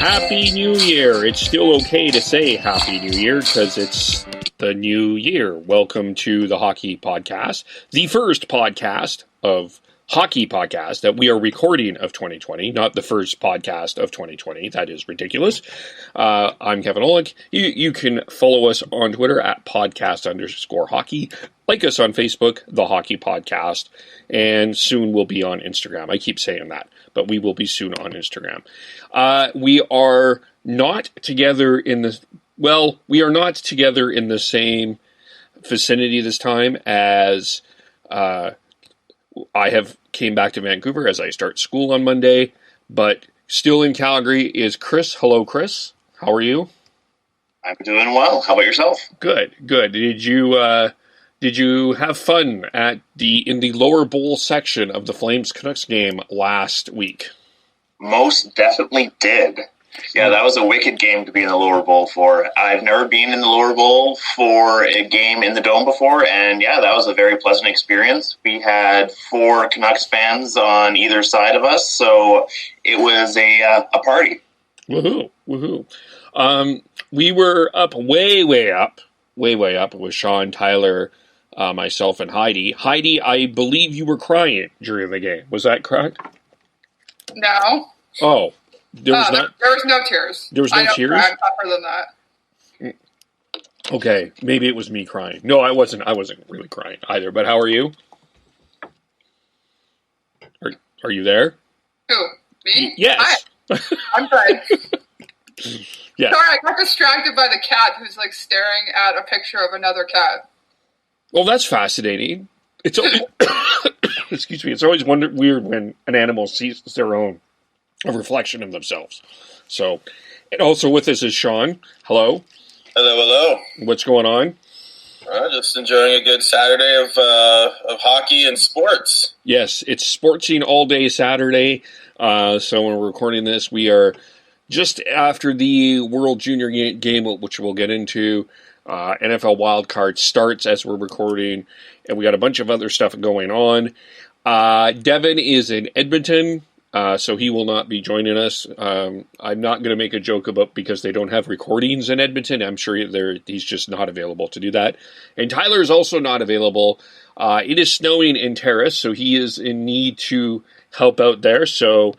Happy New Year! It's still okay to say Happy New Year because it's the new year. Welcome to the Hockey Podcast, the first podcast of Hockey Podcast that we are recording of 2020, not the first podcast of 2020. That is ridiculous. I'm Kevin Olick. You can follow us on Twitter at podcast_hockey. Like us on Facebook, The Hockey Podcast, and soon we'll be on Instagram. I keep saying that, but we will be soon on Instagram. We are not together in the same vicinity this time as I have came back to Vancouver as I start school on Monday, but still in Calgary is Chris. Hello, Chris. How are you? I'm doing well. How about yourself? Good. Did you have fun in the lower bowl section of the Flames Canucks game last week? Most definitely did. Yeah, that was a wicked game to be in the lower bowl for. I've never been in the lower bowl for a game in the Dome before, and yeah, that was a very pleasant experience. We had 4 Canucks fans on either side of us, so it was a party. Woohoo. We were up way up with Sean, Tyler, myself, and Heidi. Heidi, I believe you were crying during the game. Was that correct? No. Oh. There was no tears. There was no tears? I'm tougher than that. Okay, maybe it was me crying. No, I wasn't really crying either, but how are you? Are you there? Who? Me? Yes. Hi. I'm fine. Yeah. Sorry, I got distracted by the cat who's staring at a picture of another cat. Well, that's fascinating. It's always, excuse me. It's always weird when an animal sees their own a reflection of themselves. So, and also with us is Sean. Hello. Hello. What's going on? Just enjoying a good Saturday of hockey and sports. Yes, it's sportsing all day Saturday. So when we're recording this, we are just after the World Junior game, which we'll get into. NFL wildcard starts as we're recording, and we got a bunch of other stuff going on. Devin is in Edmonton. So he will not be joining us. I'm not going to make a joke about because they don't have recordings in Edmonton. I'm sure he's just not available to do that. And Tyler is also not available. It is snowing in Terrace, so he is in need to help out there. So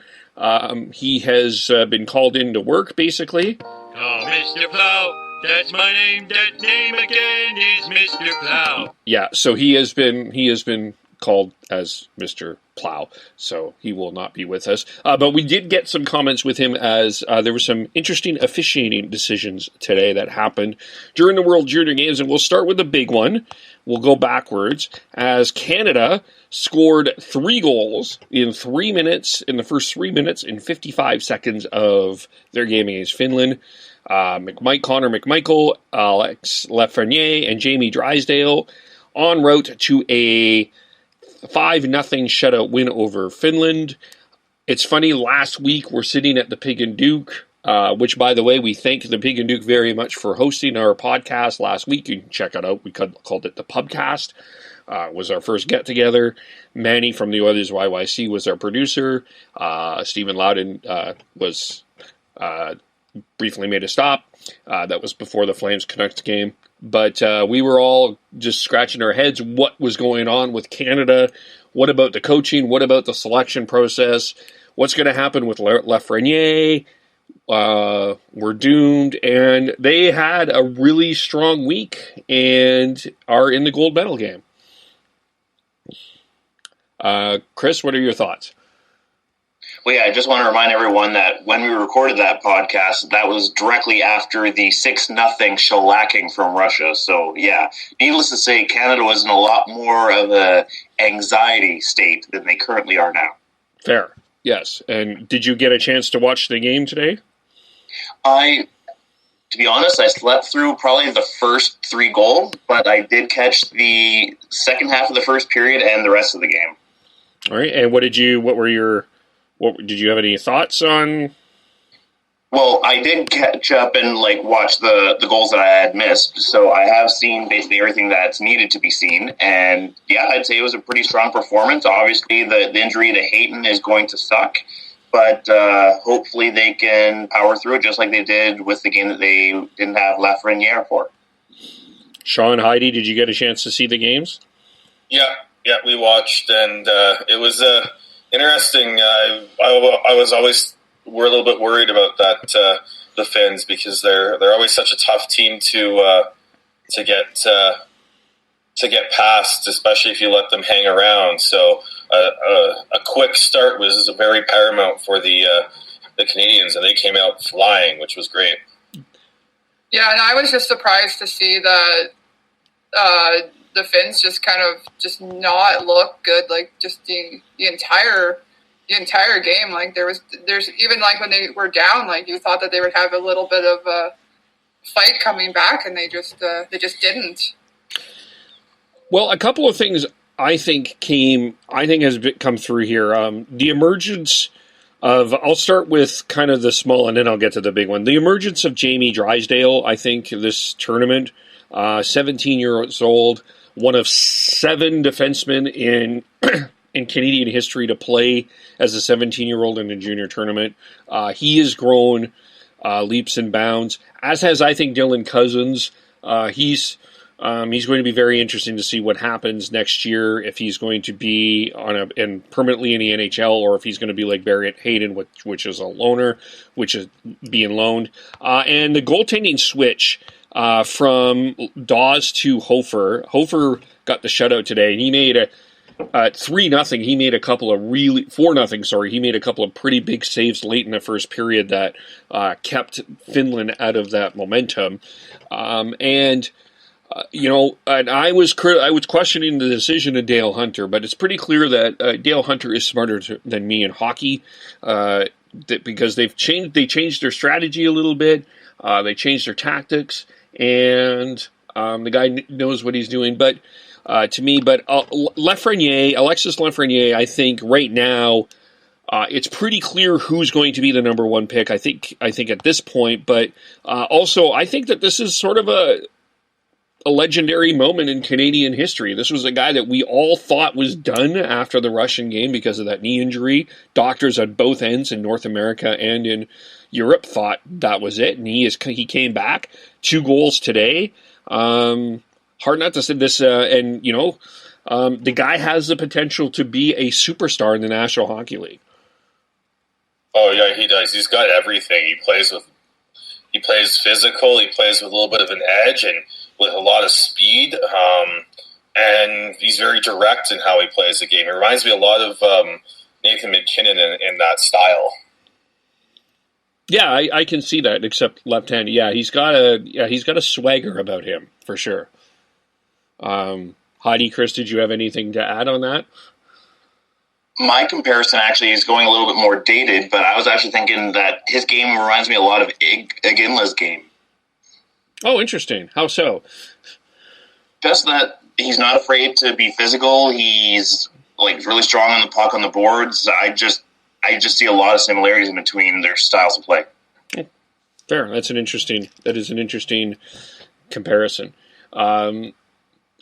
he has been called in to work, basically. Oh, Mr. Plow, that's my name. That name again is Mr. Plow. Yeah, so he has been called as Mr. Plow, so he will not be with us. But we did get some comments with him as there were some interesting officiating decisions today that happened during the World Junior Games, and we'll start with the big one. We'll go backwards as Canada scored 3 goals in 3 minutes, in the first 3 minutes and 55 seconds of their game against Finland. Connor McMichael, Alex Lafreniere, and Jamie Drysdale en route to a 5-0 shutout win over Finland. It's funny, last week we're sitting at the Pig and Duke, which, by the way, we thank the Pig and Duke very much for hosting our podcast last week. You can check it out. We called it the Pubcast. Was our first get-together. Manny from the Oilers YYC was our producer. Stephen Loudon was briefly made a stop. That was before the Flames Canucks game. But we were all just scratching our heads what was going on with Canada. What about the coaching? What about the selection process? What's going to happen with Lafreniere? We're doomed. And they had a really strong week and are in the gold medal game. Chris, what are your thoughts? Well, yeah, I just want to remind everyone that when we recorded that podcast, that was directly after the 6-0 shellacking from Russia. So, yeah, needless to say, Canada was in a lot more of an anxiety state than they currently are now. Fair, yes. And did you get a chance to watch the game today? To be honest, I slept through probably the first 3 goals, but I did catch the second half of the first period and the rest of the game. All right, and did you have any thoughts on? Well, I did catch up and watch the goals that I had missed, so I have seen basically everything that's needed to be seen, and yeah, I'd say it was a pretty strong performance. Obviously, the injury to Hayton is going to suck, but hopefully they can power through it just like they did with the game that they didn't have Lafreniere for. Sean, Heidi, did you get a chance to see the games? Yeah, we watched, and it was interesting. We're a little bit worried about that the Finns, because they're always such a tough team to get past, especially if you let them hang around. So a quick start was very paramount for the Canadians, and they came out flying, which was great. Yeah, and I was just surprised to see that the Finns just kind of just not look good, like just the entire game. Like there's even like when they were down, like you thought that they would have a little bit of a fight coming back, and they just didn't. Well, a couple of things I think has come through here. The emergence of, I'll start with kind of the small, and then I'll get to the big one. The emergence of Jamie Drysdale, I think, this tournament, 17 years old, one of 7 defensemen in Canadian history to play as a 17-year-old in a junior tournament. He has grown leaps and bounds, as has, I think, Dylan Cousins. He's going to be very interesting to see what happens next year, if he's going to be and permanently in the NHL, or if he's going to be like Barrett Hayden, which is a loaner, which is being loaned. And the goaltending switch from Dawes to Hofer. Hofer got the shutout today, and he made a 3-0. He made a couple of 4-0. Sorry, he made a couple of pretty big saves late in the first period that kept Finland out of that momentum. And I was questioning the decision of Dale Hunter, but it's pretty clear that Dale Hunter is smarter than me in hockey, because they changed their strategy a little bit, they changed their tactics, and the guy knows what he's doing. But Alexis Lafreniere, I think right now, it's pretty clear who's going to be the number 1 pick. I think at this point, but also I think that this is sort of a legendary moment in Canadian history. This was a guy that we all thought was done after the Russian game because of that knee injury. Doctors at both ends in North America and in Europe thought that was it, and he came back. 2 goals today. Hard not to say this, the guy has the potential to be a superstar in the National Hockey League. Oh yeah, he does. He's got everything. He plays physical. He plays with a little bit of an edge and with a lot of speed. And he's very direct in how he plays the game. It reminds me a lot of Nathan McKinnon in that style. Yeah, I can see that, except left-handed. Yeah, he's got a swagger about him for sure. Heidi, Chris, did you have anything to add on that? My comparison actually is going a little bit more dated, but I was actually thinking that his game reminds me a lot of Iginla's game. Oh, interesting. How so? Just that he's not afraid to be physical. He's like really strong on the puck on the boards. I just see a lot of similarities in between their styles of play. Fair. That is an interesting comparison.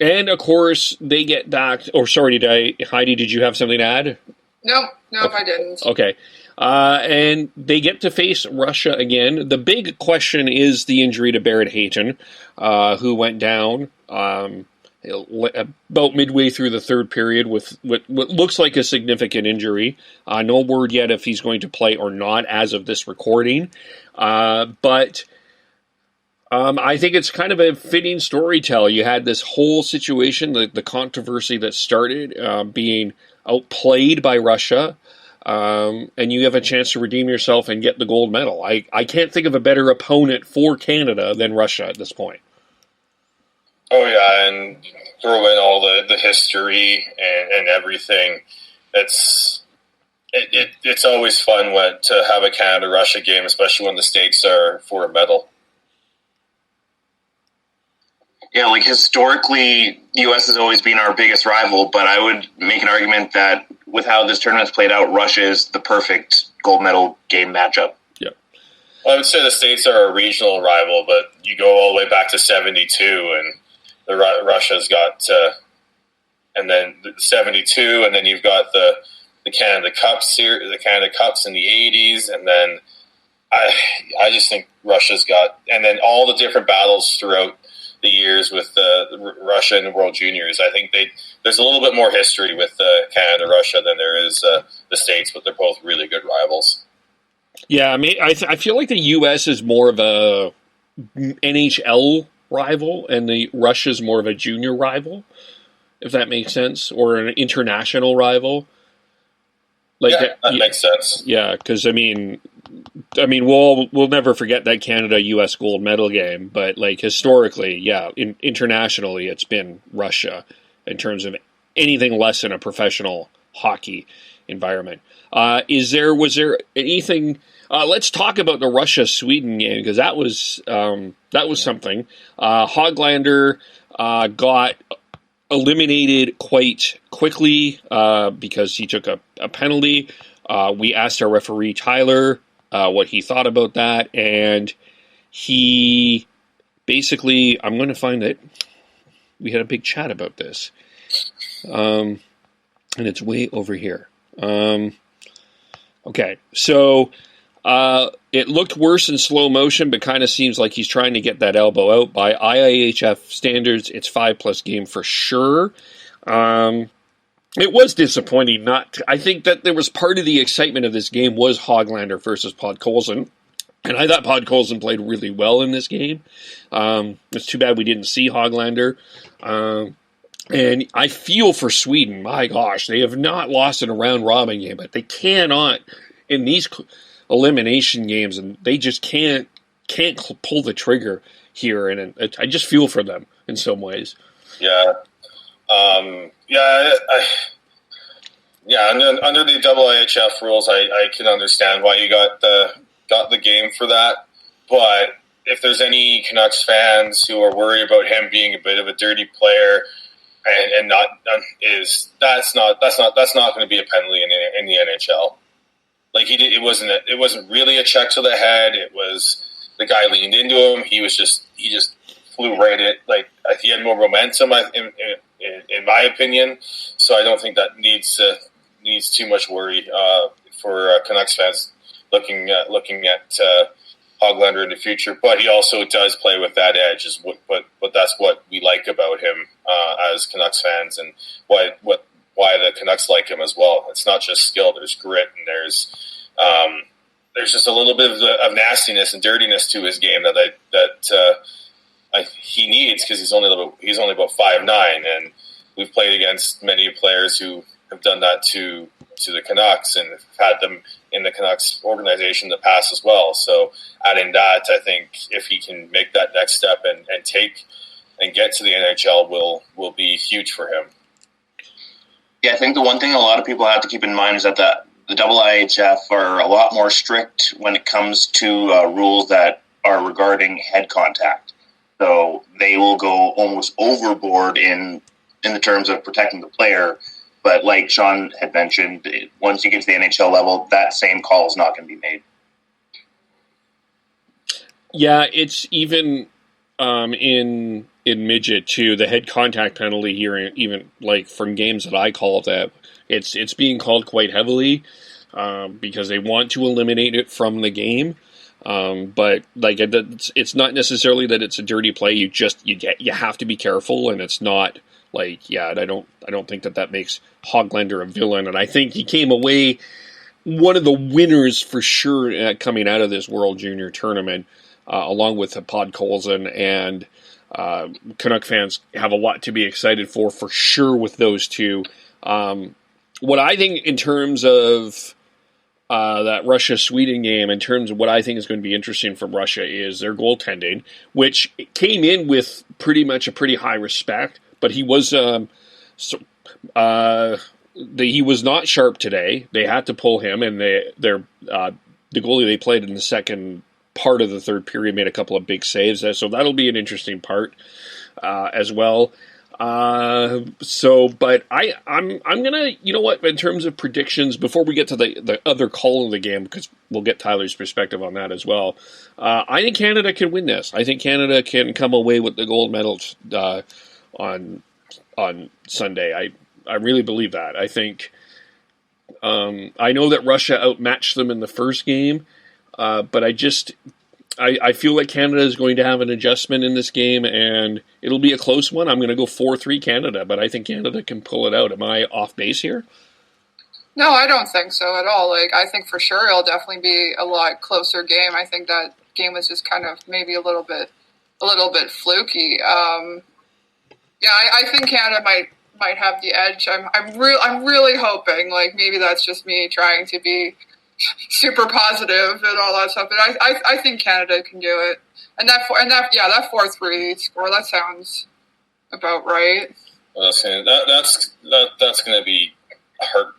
And of course, they get back. Oh, sorry, Heidi, did you have something to add? No, okay. I didn't. Okay. And they get to face Russia again. The big question is the injury to Barrett Hayton, who went down about midway through the third period with what looks like a significant injury. No word yet if he's going to play or not as of this recording. But I think it's kind of a fitting storyteller. You had this whole situation, the controversy that started being outplayed by Russia, and you have a chance to redeem yourself and get the gold medal. I can't think of a better opponent for Canada than Russia at this point. Oh, yeah, and throw in all the history and everything. It's always fun to have a Canada-Russia game, especially when the stakes are for a medal. Yeah, like historically, the U.S. has always been our biggest rival, but I would make an argument that with how this tournament's played out, Russia is the perfect gold medal game matchup. Yeah. Well, I would say the States are a regional rival, but you go all the way back to 72, and Russia's got, and then 72, and then you've got the Canada Cups in the 80s, and then I just think Russia's got, and then all the different battles throughout the years with Russia and the World Juniors. I think there's a little bit more history with Canada Russia than there is the States, but they're both really good rivals. Yeah, I mean, I feel like the U.S. is more of a NHL rival, and the Russia's more of a junior rival, if that makes sense, or an international rival. Like that makes sense. Yeah, because I mean, we'll never forget that Canada-U.S. gold medal game, but like historically, internationally, it's been Russia in terms of anything less than a professional hockey environment. Was there anything? Let's talk about the Russia-Sweden game, because that was something. Hoglander got eliminated quite quickly because he took a penalty. We asked our referee, Tyler, what he thought about that, and he basically, I'm going to find it. We had a big chat about this. And it's way over here. Okay, so it looked worse in slow motion, but kind of seems like he's trying to get that elbow out. By IIHF standards, it's 5+ game for sure. It was disappointing. I think that there was part of the excitement of this game was Hoglander versus Podkolzin, and I thought Podkolzin played really well in this game. It's too bad we didn't see Hoglander. And I feel for Sweden. My gosh, they have not lost in a round-robin game, but they cannot in these elimination games, and they just can't pull the trigger here, and I just feel for them in some ways. Yeah. Under the IIHF rules, I can understand why you got the game for that. But if there's any Canucks fans who are worried about him being a bit of a dirty player, and that's not going to be a penalty in the NHL. Like it wasn't really a check to the head. It was the guy leaned into him. He just flew right at, like, he had more momentum in my opinion. So I don't think that needs too much worry for Canucks fans looking at Hoglander in the future. But he also does play with that edge, but that's what we like about him as Canucks fans, and why the Canucks like him as well. It's not just skill. There's grit, and there's just a little bit of nastiness and dirtiness to his game that he needs, because he's only about 5'9", and we've played against many players who have done that to the Canucks, and have had them in the Canucks organization in the past as well. So adding that, I think if he can make that next step and take and get to the NHL will be huge for him. Yeah, I think the one thing a lot of people have to keep in mind is that the IIHF are a lot more strict when it comes to rules that are regarding head contact. So they will go almost overboard in the terms of protecting the player. But like Sean had mentioned, once you get to the NHL level, that same call is not going to be made. Yeah, it's even in midget too. The head contact penalty here, even like from games that I call that, it's being called quite heavily because they want to eliminate it from the game. But like it's not necessarily that it's a dirty play. You have to be careful, and it's not like I don't think that makes Hoglander a villain, and I think he came away one of the winners for sure coming out of this World Junior Tournament, along with Podkolzin, and Canuck fans have a lot to be excited for sure with those two. What I think in terms of that Russia-Sweden game, in terms of what I think is going to be interesting from Russia, is their goaltending, which came in with pretty much a pretty high respect, but he was he was not sharp today. They had to pull him, and the goalie they played in the second part of the third period made a couple of big saves. So that'll be an interesting part as well. But I'm gonna, you know what, in terms of predictions, before we get to the other call of the game, because we'll get Tyler's perspective on that as well. I think Canada can win this. I think Canada can come away with the gold medal on Sunday. I really believe that. I think I know that Russia outmatched them in the first game, but I feel like Canada is going to have an adjustment in this game, and it'll be a close one. I'm going to go 4-3 Canada, but I think Canada can pull it out. Am I off base here? No, I don't think so at all. Like, I think for sure it'll definitely be a lot closer game. I think that game was just kind of maybe a little bit fluky. I think Canada might have the edge. I'm really hoping. Like, maybe that's just me trying to be super positive and all that stuff. But I think Canada can do it. And that 4-3 score, that sounds about right. That's going to be hurt.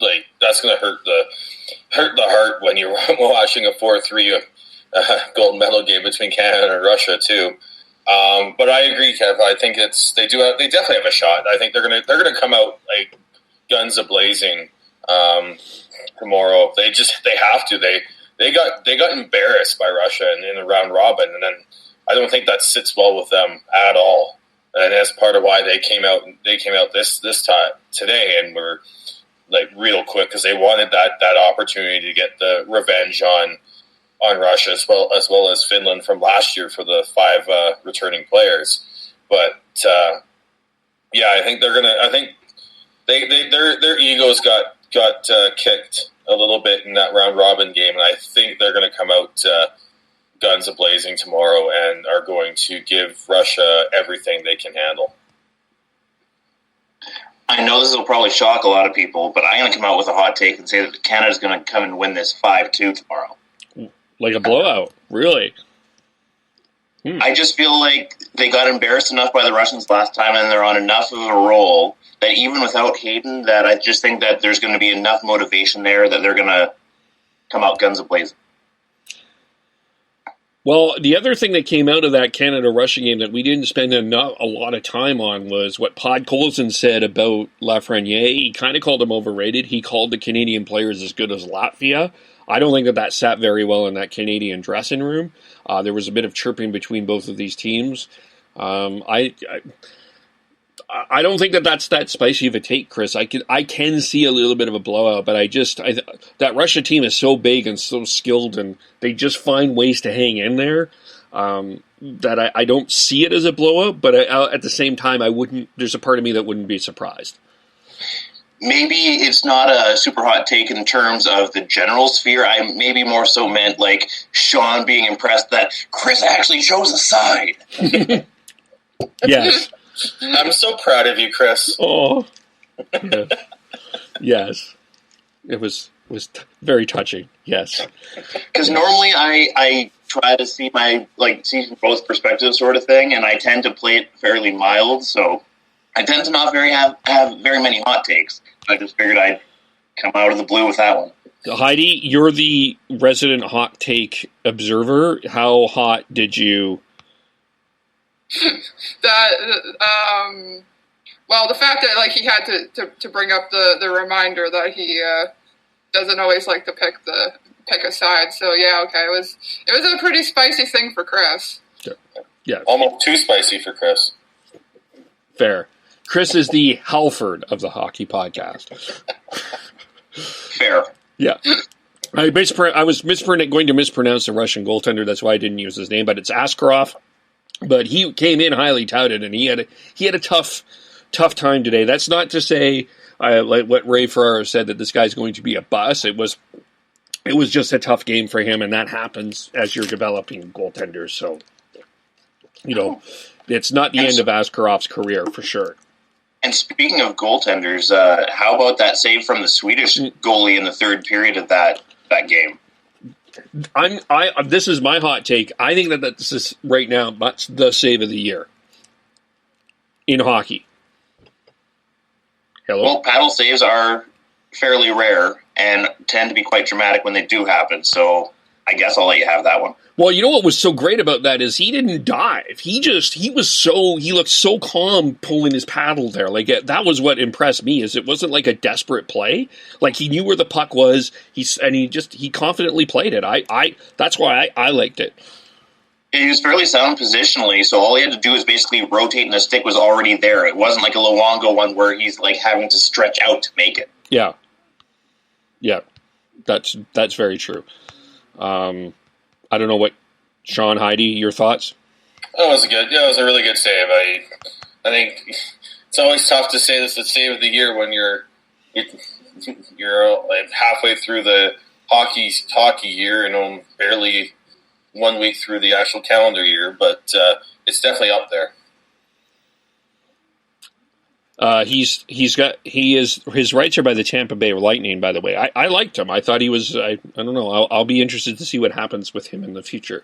Like, that's going to hurt the heart when you're watching a 4-3 gold medal game between Canada and Russia too. But I agree, Kev. I think they definitely have a shot. I think they're gonna come out like guns a-blazing tomorrow. They have to. They got embarrassed by Russia in the round robin, and then I don't think that sits well with them at all. And that's part of why they came out this time today and were like real quick, because they wanted that opportunity to get the revenge on Russia as well as Finland from last year for the 5 returning players. But I think their egos got kicked a little bit in that round robin game, and I think they're going to come out guns a-blazing tomorrow and are going to give Russia everything they can handle. I know this will probably shock a lot of people, but I'm going to come out with a hot take and say that Canada's going to come and win this 5-2 tomorrow. Like a blowout, really? I just feel like they got embarrassed enough by the Russians last time, and they're on enough of a roll that even without Hayden, that I just think that there's going to be enough motivation there that they're going to come out guns a-blazing. Well, the other thing that came out of that Canada-Russia game that we didn't spend a lot of time on was what Podkolzin said about Lafreniere. He kind of called him overrated. He called the Canadian players as good as Latvia. I don't think that sat very well in that Canadian dressing room. There was a bit of chirping between both of these teams. I don't think that's that spicy of a take, Chris. I can see a little bit of a blowout, but that Russia team is so big and so skilled, and they just find ways to hang in there. That I don't see it as a blowout, but at the same time, I wouldn't. There's a part of me that wouldn't be surprised. Maybe it's not a super hot take in terms of the general sphere. I maybe more so meant like Sean being impressed that Chris actually chose a side. Yes. I'm so proud of you, Chris. Oh, yes. It was very touching. Yes. Because normally I try to see see from both perspectives sort of thing, and I tend to play it fairly mild, so I tend to not have very many hot takes. I just figured I'd come out of the blue with that one. Heidi, you're the resident hot take observer. How hot did you? Well, the fact that he had to bring up the reminder that he doesn't always like to pick a side. So yeah, okay, it was a pretty spicy thing for Chris. Yeah, almost too spicy for Chris. Fair. Chris is the Halford of the hockey podcast. Fair. Yeah. I was going to mispronounce the Russian goaltender. That's why I didn't use his name, but it's Askarov. But he came in highly touted, and he had a tough time today. That's not to say, like what Ray Ferraro said, that this guy's going to be a bust. It was just a tough game for him, and that happens as you're developing goaltenders. So, it's not the end of Askarov's career for sure. And speaking of goaltenders, how about that save from the Swedish goalie in the third period of that game? This is my hot take. I think that this is right now the save of the year in hockey. Hello? Well, paddle saves are fairly rare and tend to be quite dramatic when they do happen, so I guess I'll let you have that one. Well, you know what was so great about that is he didn't dive. He looked so calm pulling his paddle there. Like that was what impressed me, is it wasn't like a desperate play. Like he knew where the puck was. He confidently played it. That's why I liked it. He was fairly sound positionally, so all he had to do was basically rotate and the stick was already there. It wasn't like a Luongo one where he's like having to stretch out to make it. Yeah. Yeah, that's very true. I don't know what, Sean, Heidi, your thoughts? That was it was a really good save. I think it's always tough to say this is the save of the year when you're like halfway through the hockey year and barely 1 week through the actual calendar year, but it's definitely up there. His rights are by the Tampa Bay Lightning, by the way. I liked him. I thought he was, I don't know, I'll be interested to see what happens with him in the future.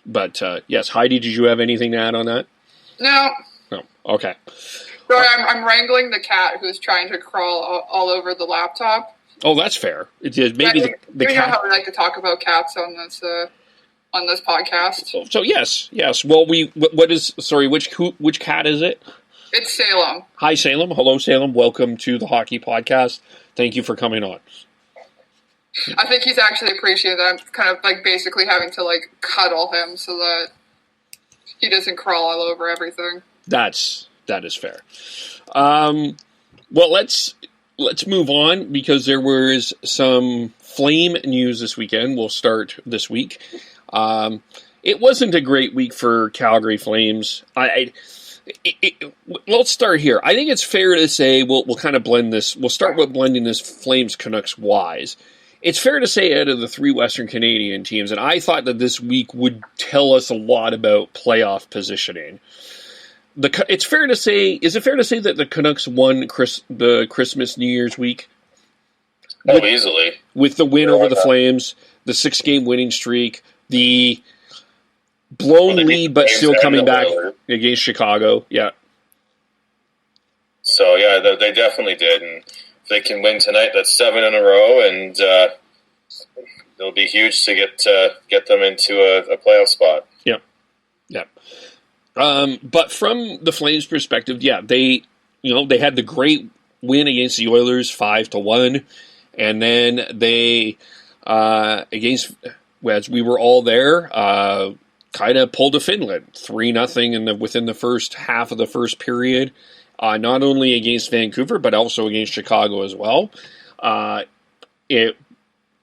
But yes, Heidi, did you have anything to add on that? No. No. Okay. Sorry, I'm wrangling the cat who's trying to crawl all over the laptop. Oh, that's fair. Maybe the you cat. know how we like to talk about cats on this podcast. So yes. Well, which cat is it? It's Salem. Hi, Salem. Hello, Salem. Welcome to the Hockey Podcast. Thank you for coming on. I think he's actually appreciated that I'm kind of like basically having to like cuddle him so that he doesn't crawl all over everything. That is fair. Well, let's move on because there was some Flame news this weekend. We'll start this week. It wasn't a great week for Calgary Flames. Let's start here. I think it's fair to say we'll kind of blend this. We'll start with blending this Flames Canucks wise. It's fair to say out of the three Western Canadian teams, and I thought that this week would tell us a lot about playoff positioning. It's fair to say. Is it fair to say that the Canucks won the Christmas New Year's week? Easily with the win over the Flames, the 6-game winning streak, the blown lead, but still coming back against Chicago. Yeah. So yeah, they definitely did, and if they can win tonight, that's 7 in a row, and it'll be huge to get them into a playoff spot. Yeah. But from the Flames' perspective, they had the great win against the Oilers 5-1, and then they as we were all there, kind of pulled a Finland 3-0 within the first half of the first period. Not only against Vancouver, but also against Chicago as well.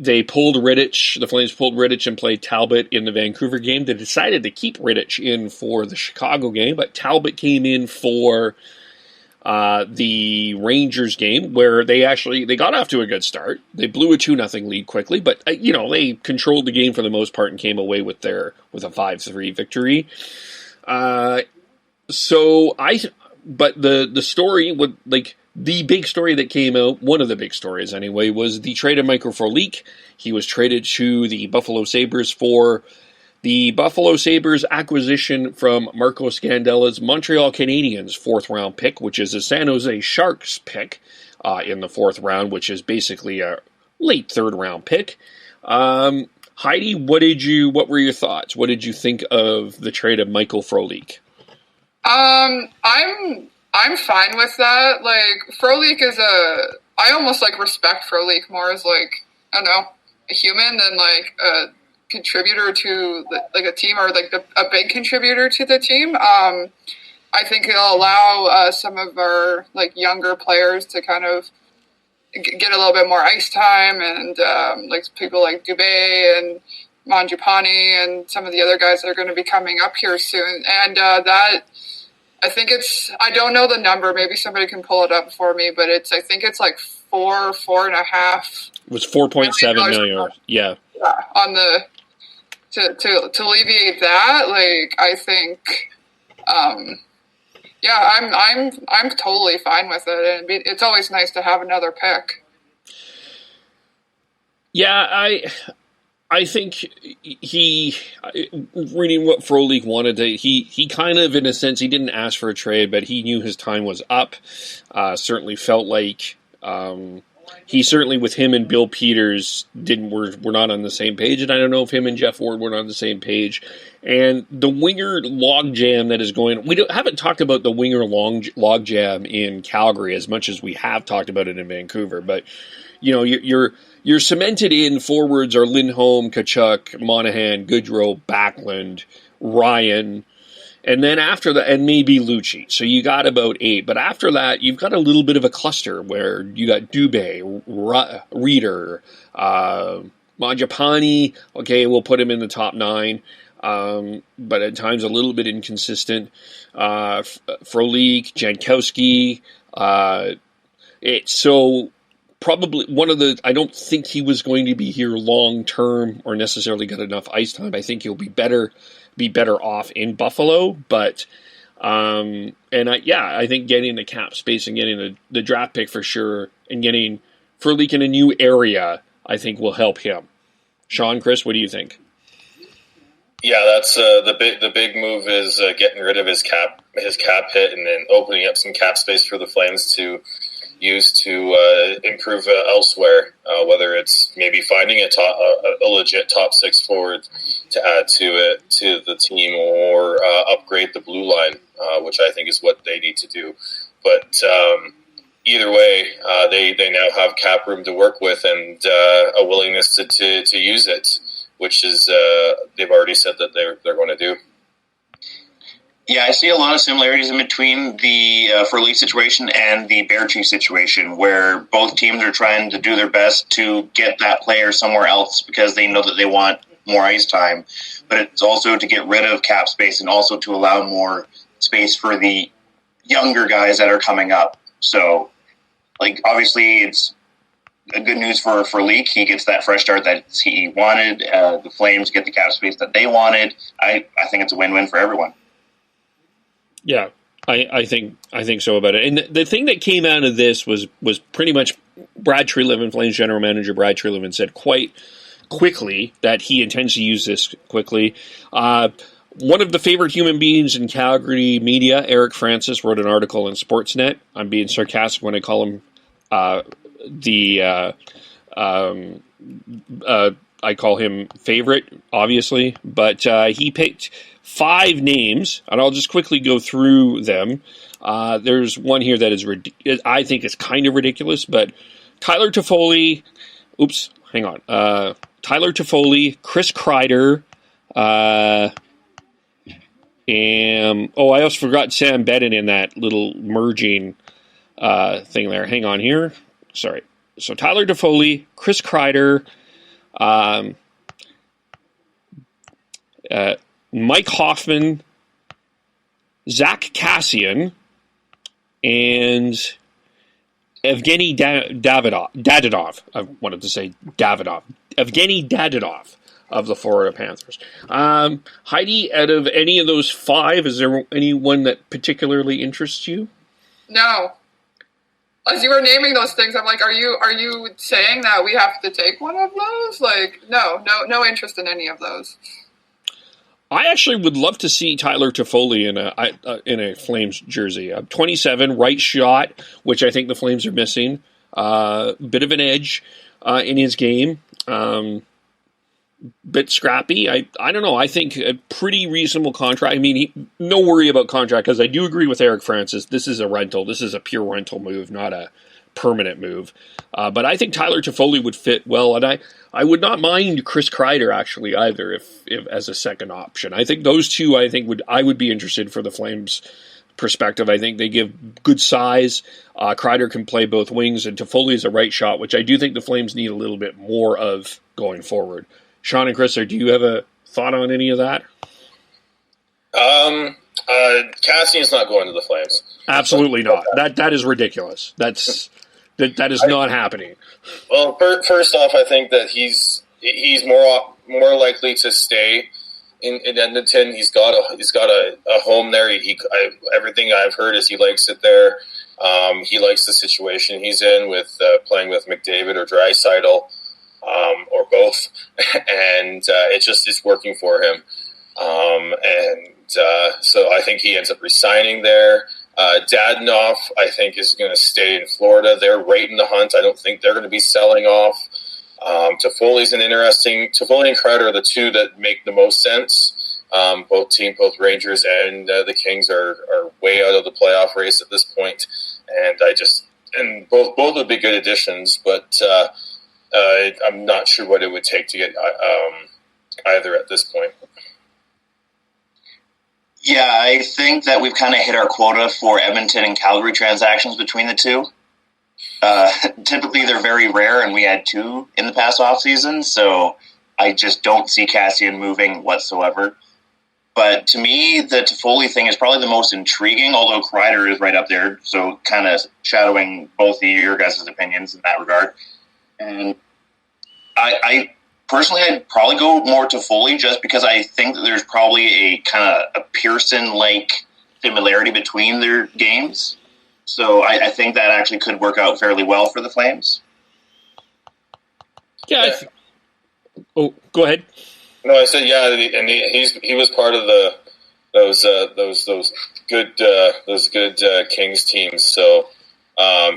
They pulled Rittich. The Flames pulled Rittich and played Talbot in the Vancouver game. They decided to keep Rittich in for the Chicago game, but Talbot came in for the Rangers game, where they got off to a good start. They blew a 2-0 lead quickly, but they controlled the game for the most part and came away with a 5-3 victory. But the story would the big story that came out, one of the big stories anyway, was the trade of Michael Frolik. He was traded to the Buffalo Sabres for the Buffalo Sabres acquisition from Marco Scandella's Montreal Canadiens 4th round pick, which is a San Jose Sharks pick in the 4th round, which is basically a late 3rd round pick. Heidi, what were your thoughts? What did you think of the trade of Michael Frolik? I'm fine with that. Like, Frolik is I almost respect Frolik more as I don't know, a human than a contributor to a team, or a big contributor to the team. I think it'll allow some of our younger players to kind of get a little bit more ice time, and people like Dubé and Mangiapane and some of the other guys that are going to be coming up here soon. And that, I think I don't know the number. Maybe somebody can pull it up for me, but I think it's 4.5. It was $4.7 million. Yeah. On the to alleviate that, I think, I'm totally fine with it, and it's always nice to have another pick. Yeah, I think reading what Frolik wanted to, he kind of, in a sense, he didn't ask for a trade, but he knew his time was up. Certainly felt like he certainly, with him and Bill Peters, were not on the same page, and I don't know if him and Jeff Ward were on the same page. And the winger logjam that is going, haven't talked about the winger logjam in Calgary as much as we have talked about it in Vancouver, but you're cemented in. Forwards are Lindholm, Kachuk, Monahan, Goodrow, Backlund, Ryan, And then after that, and maybe Lucci. So you got about 8. But after that, you've got a little bit of a cluster where you got Dubé, Reeder, Mangiapane. Okay, we'll put him in the top 9. But at times a little bit inconsistent. Frolik, Jankowski. So probably one of the, I don't think he was going to be here long term or necessarily get enough ice time. I think he'll be better off in Buffalo, but I think getting the cap space and getting the draft pick for sure and getting Frolik in a new area, I think will help him. Sean, Chris, what do you think? Yeah, that's the big move is getting rid of his cap hit and then opening up some cap space for the Flames to use to improve elsewhere, whether it's maybe finding a legit top 6 forward to add to the team or upgrade the blue line, which I think is what they need to do. But either way, they now have cap room to work with and a willingness to use it, which is they've already said that they're going to do. Yeah, I see a lot of similarities in between the Frolik situation and the Bear Chief situation, where both teams are trying to do their best to get that player somewhere else because they know that they want more ice time. But it's also to get rid of cap space and also to allow more space for the younger guys that are coming up. So, obviously, it's a good news for Frolik. He gets that fresh start that he wanted. The Flames get the cap space that they wanted. I think it's a win-win for everyone. Yeah, I think so about it. And the thing that came out of this was pretty much Brad Treliving, Flames general manager Brad Treliving, said quite quickly that he intends to use this quickly. One of the favorite human beings in Calgary media, Eric Francis, wrote an article in Sportsnet. I'm being sarcastic when I call him I call him favorite, obviously, but he picked 5 names, and I'll just quickly go through them. There's one here that is I think is kind of ridiculous, but Tyler Toffoli, Tyler Toffoli, Chris Kreider, and I also forgot Sam Bennett in that little merging thing there. Hang on here. Sorry. So Tyler Toffoli, Chris Kreider, Mike Hoffman, Zach Kassian, and Evgeny Dadonov. I wanted to say Davidoff. Evgeny Dadonov of the Florida Panthers. Heidi, out of any of those 5, is there anyone that particularly interests you? No. As you were naming those things, I'm like, are you saying that we have to take one of those? No interest in any of those. I actually would love to see Tyler Toffoli in a Flames jersey. 27, right shot, which I think the Flames are missing. Bit of an edge in his game. Bit scrappy. I don't know. I think a pretty reasonable contract. I mean, no worry about contract, because I do agree with Eric Francis. This is a rental. This is a pure rental move, not a permanent move. But I think Tyler Toffoli would fit well, and I would not mind Chris Kreider actually either if as a second option. I think those two I would be interested for the Flames perspective. I think they give good size. Kreider can play both wings, and Toffoli is a right shot, which I do think the Flames need a little bit more of going forward. Sean and Chris, do you have a thought on any of that? Cassian's not going to the Flames. Absolutely not. That is ridiculous. That is not happening. Well, first off, I think that he's more likely to stay in Edmonton. He's got a home there. Everything I've heard is he likes it there. He likes the situation he's in with playing with McDavid or Draisaitl. Or both, and it's working for him. So I think he ends up resigning there. Dadonov, I think, is going to stay in Florida. They're right in the hunt. I don't think they're going to be selling off. Toffoli's an interesting. Toffoli and Kreider are the two that make the most sense. Both Rangers and the Kings are way out of the playoff race at this point, and both would be good additions, but. I'm not sure what it would take to get either at this point. Yeah, I think that we've kind of hit our quota for Edmonton and Calgary transactions between the two. Typically, they're very rare, and we had 2 in the past offseason, so I just don't see Cassian moving whatsoever. But to me, the Toffoli thing is probably the most intriguing, although Kreider is right up there, so kind of shadowing both of your guys' opinions in that regard. And I personally, I'd probably go more Toffoli just because I think that there's probably a kind of a Pearson-like similarity between their games. So I think that actually could work out fairly well for the Flames. Yeah. Oh, go ahead. No, I said yeah, and he was part of those good Kings teams. So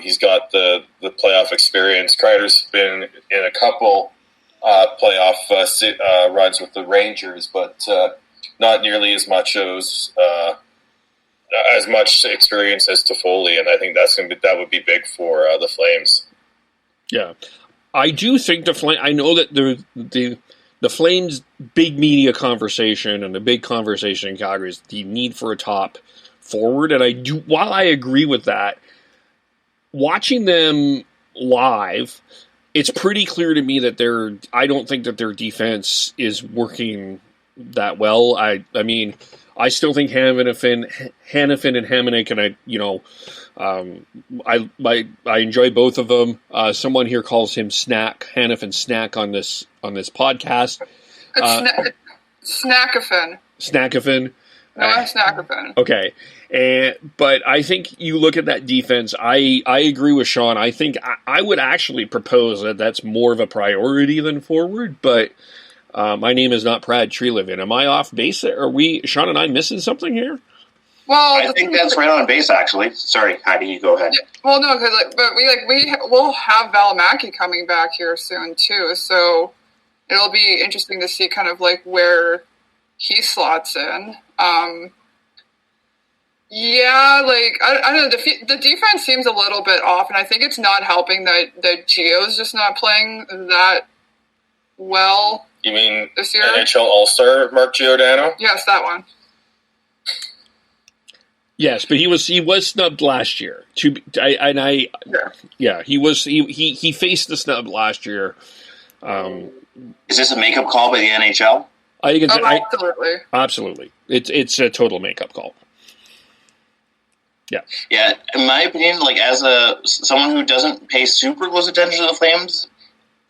he's got the playoff experience. Kreider's been in a couple playoff runs with the Rangers, but not nearly as much experience as Toffoli, and I think that would be big for the Flames. Yeah, I do think I know that the Flames' big media conversation and the big conversation in Calgary is the need for a top forward, and I do. While I agree with that, watching them live, it's pretty clear to me that I don't think that their defense is working that well. I mean, I still think Hanifin and Hamonic, and I enjoy both of them. Someone here calls him Hanifin Snack on this podcast. Snackafin. Snackafin. No, Snackafin. Okay. But I think you look at that defense, I agree with Sean. I think I would actually propose that that's more of a priority than forward, but my name is not Prad Treelivin. Am I off base? Are Sean and I missing something here? Well, I think that's right on base, actually. Sorry, Heidi, you go ahead. Yeah, well, no, because we'll have Valimaki coming back here soon too, so it'll be interesting to see kind of like where he slots in. Yeah, like I don't know. The defense seems a little bit off, and I think it's not helping that Gio's just not playing that well. You mean this year? NHL All-Star Mark Giodarno? Yes, that one. Yes, but he was snubbed last year. He faced the snub last year. Is this a makeup call by the NHL? I think it's absolutely. Absolutely. It's a total makeup call. Yeah. Yeah, in my opinion, like as someone who doesn't pay super close attention to the Flames,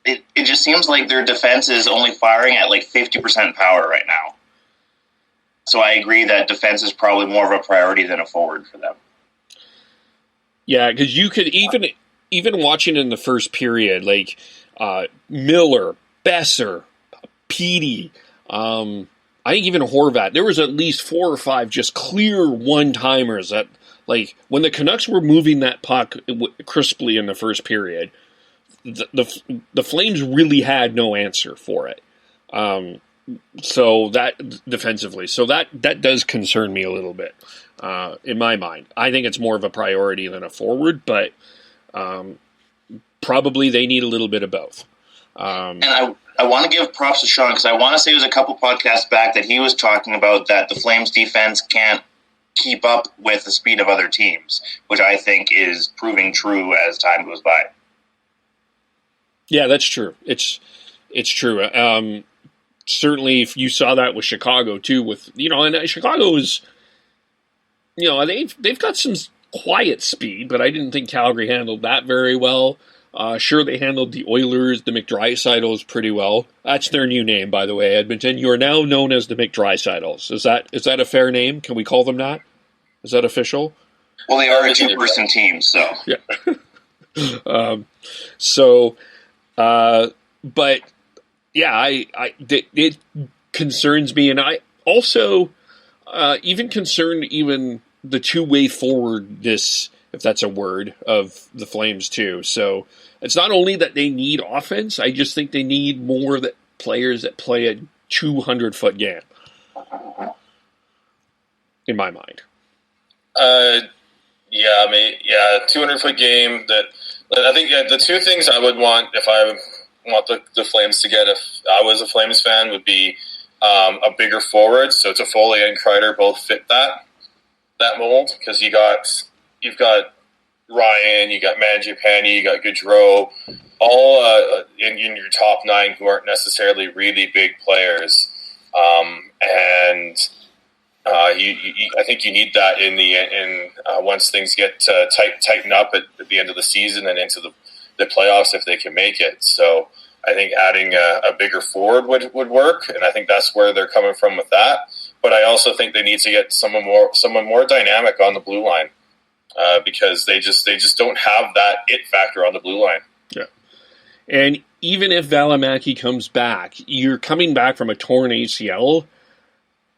it just seems like their defense is only firing at like 50% power right now. So I agree that defense is probably more of a priority than a forward for them. Yeah, because you could even watching in the first period, like Miller, Besser, Petey, I think even Horvat, there was at least 4 or 5 just clear one-timers that, like, when the Canucks were moving that puck crisply in the first period, the Flames really had no answer for it. So that defensively, so that does concern me a little bit in my mind. I think it's more of a priority than a forward, but probably they need a little bit of both. And I want to give props to Sean because I want to say it was a couple podcasts back that he was talking about that the Flames defense can't keep up with the speed of other teams, which I think is proving true as time goes by. Yeah, that's true. It's true. Certainly, if you saw that with Chicago too, and Chicago is, they've got some quiet speed, but I didn't think Calgary handled that very well. Sure, they handled the Oilers, the McDrysidles pretty well. That's their new name, by the way, Edmonton. You are now known as the McDrysidles. Is that a fair name? Can we call them that? Is that official? Well, they are a 2-person team, so. Yeah. But yeah, it concerns me, and I also even concerned the two-way forwardness, if that's a word, of the Flames too. So it's not only that they need offense, I just think they need more players that play a 200-foot game, in my mind. 200-foot game. That I think the two things I would want if I want the Flames to get if I was a Flames fan would be a bigger forward. So Toffoli and Kreider both fit that mold, because you've got Ryan, you got Mangiapane, you got Gaudreau, all in your top 9 who aren't necessarily really big players, and I think you need that in once things get tighten up at the end of the season and into the playoffs, if they can make it. So I think adding a bigger forward would work, and I think that's where they're coming from with that. But I also think they need to get someone more dynamic on the blue line, because they just don't have that it factor on the blue line. Yeah, and even if Valimaki comes back, you're coming back from a torn ACL.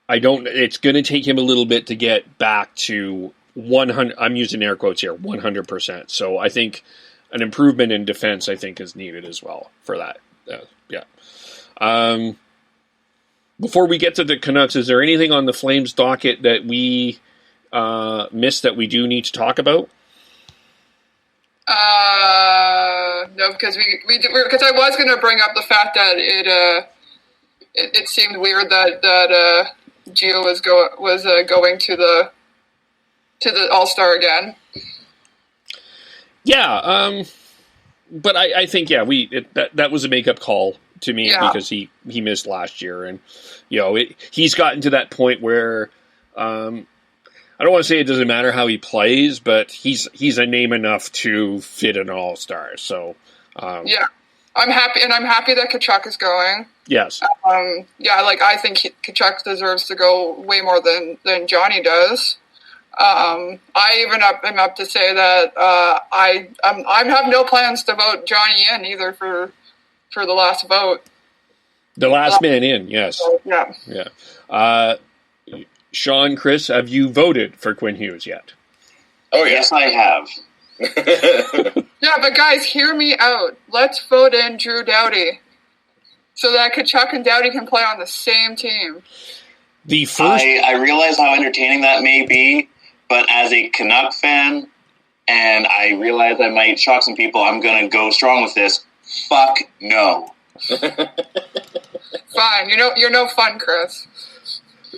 It's going to take him a little bit to get back to 100. I'm using air quotes here, 100%. So I think an improvement in defense, I think, is needed as well for that. Yeah. Before we get to the Canucks, is there anything on the Flames docket that we missed that we do need to talk about? No, because because I was going to bring up the fact that it seemed weird that Gio was going to the All-Star again. Yeah, but I think that was a make-up call to me, because he missed last year, and he's gotten to that point where I don't want to say it doesn't matter how he plays, but he's a name enough to fit an All-Star. So I'm happy that Tkachuk is going. Yes. I think Tkachuk deserves to go way more than Johnny does. I even am up to say that I have no plans to vote Johnny in either for the last vote. The last man in, yes. Yeah. Sean, Chris, have you voted for Quinn Hughes yet? Oh, yes, I have. Yeah, but guys, hear me out. Let's vote in Drew Doughty so that Tkachuk and Doughty can play on the same team. I realize how entertaining that may be, but as a Canuck fan, and I realize I might shock some people, I'm going to go strong with this. Fuck no. Fine. You're no fun, Chris.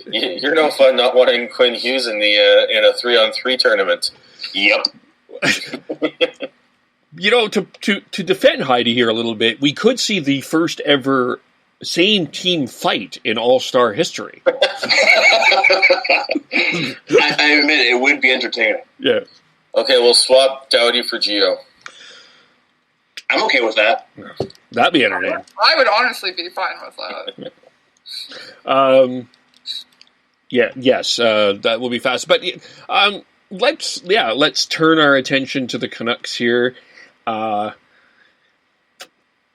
You're no fun not wanting Quinn Hughes in a 3-on-3 tournament. Yep. To defend Heidi here a little bit, we could see the first ever same team fight in All-Star history. I admit it would be entertaining. Yeah. Okay, we'll swap Doughty for Gio. I'm okay with that. That'd be entertaining. I would honestly be fine with that. That will be fast. But let's turn our attention to the Canucks here. We're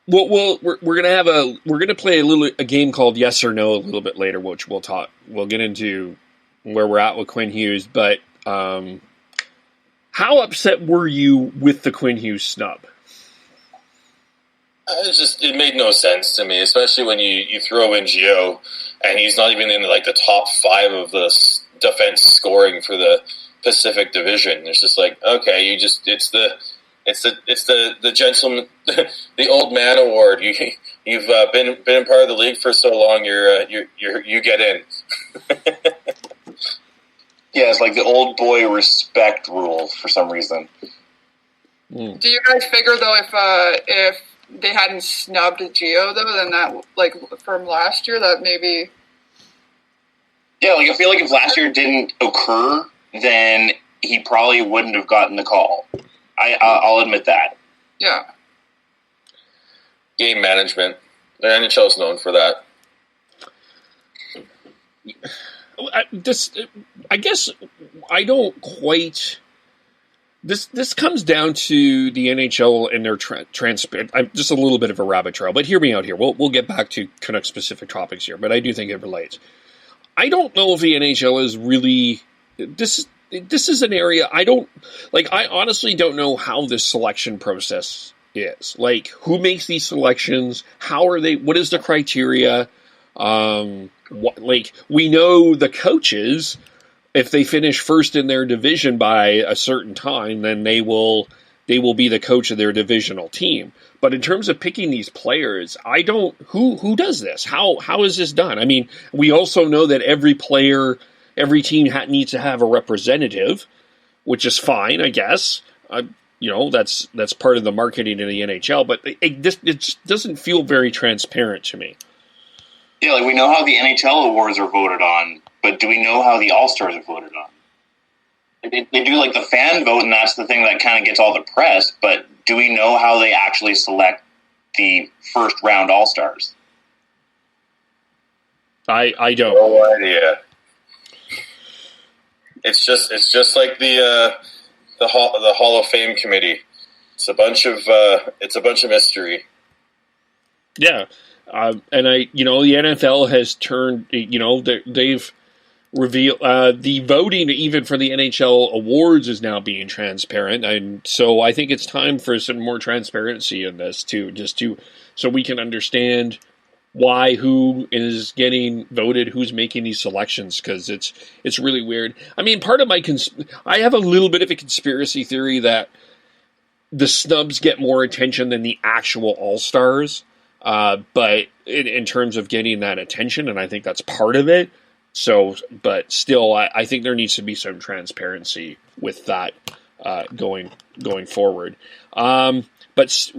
gonna play a game called Yes or No a little bit later, which we'll get into where we're at with Quinn Hughes. But how upset were you with the Quinn Hughes snub? It made no sense to me, especially when you throw in Gio, and he's not even in the top 5 of the defense scoring for the Pacific Division. It's just okay, it's the gentleman, the old man award. You've been part of the league for so long. You get in. Yeah, it's like the old boy respect rule for some reason. Do you guys figure though if they hadn't snubbed Gio though, then that from last year that maybe? Yeah, I feel like if last year didn't occur, then he probably wouldn't have gotten the call. I'll admit that. Yeah. Game management. The NHL is known for that. I guess I don't quite. This comes down to the NHL and their I'm just a little bit of a rabbit trail, but hear me out here. We'll get back to Canucks specific topics here, but I do think it relates. I don't know if the NHL is really this is an area I don't like. I honestly don't know how this selection process is. Who makes these selections? How are they? What is the criteria? We know the coaches. If they finish first in their division by a certain time, then they will they will be the coach of their divisional team. But in terms of picking these players, I don't. Who does this? How is this done? I mean, we also know that every team needs to have a representative, which is fine, I guess. That's part of the marketing in the NHL. But it just doesn't feel very transparent to me. Yeah, like we know how the NHL awards are voted on, but do we know how the All-Stars are voted on? They do like the fan vote, and that's the thing that kind of gets all the press, but do we know how they actually select the first round All-Stars? I don't. No idea. It's just like the Hall of Fame committee. It's a bunch of mystery. Yeah. And the NFL has turned, they've revealed, the voting even for the NHL awards is now being transparent. And so I think it's time for some more transparency in this too, so we can understand why, who is getting voted, who's making these selections, because it's really weird. I mean, part of I have a little bit of a conspiracy theory that the snubs get more attention than the actual All-Stars. But in terms of getting that attention, and I think that's part of it. So, but still, I think there needs to be some transparency with that going forward. But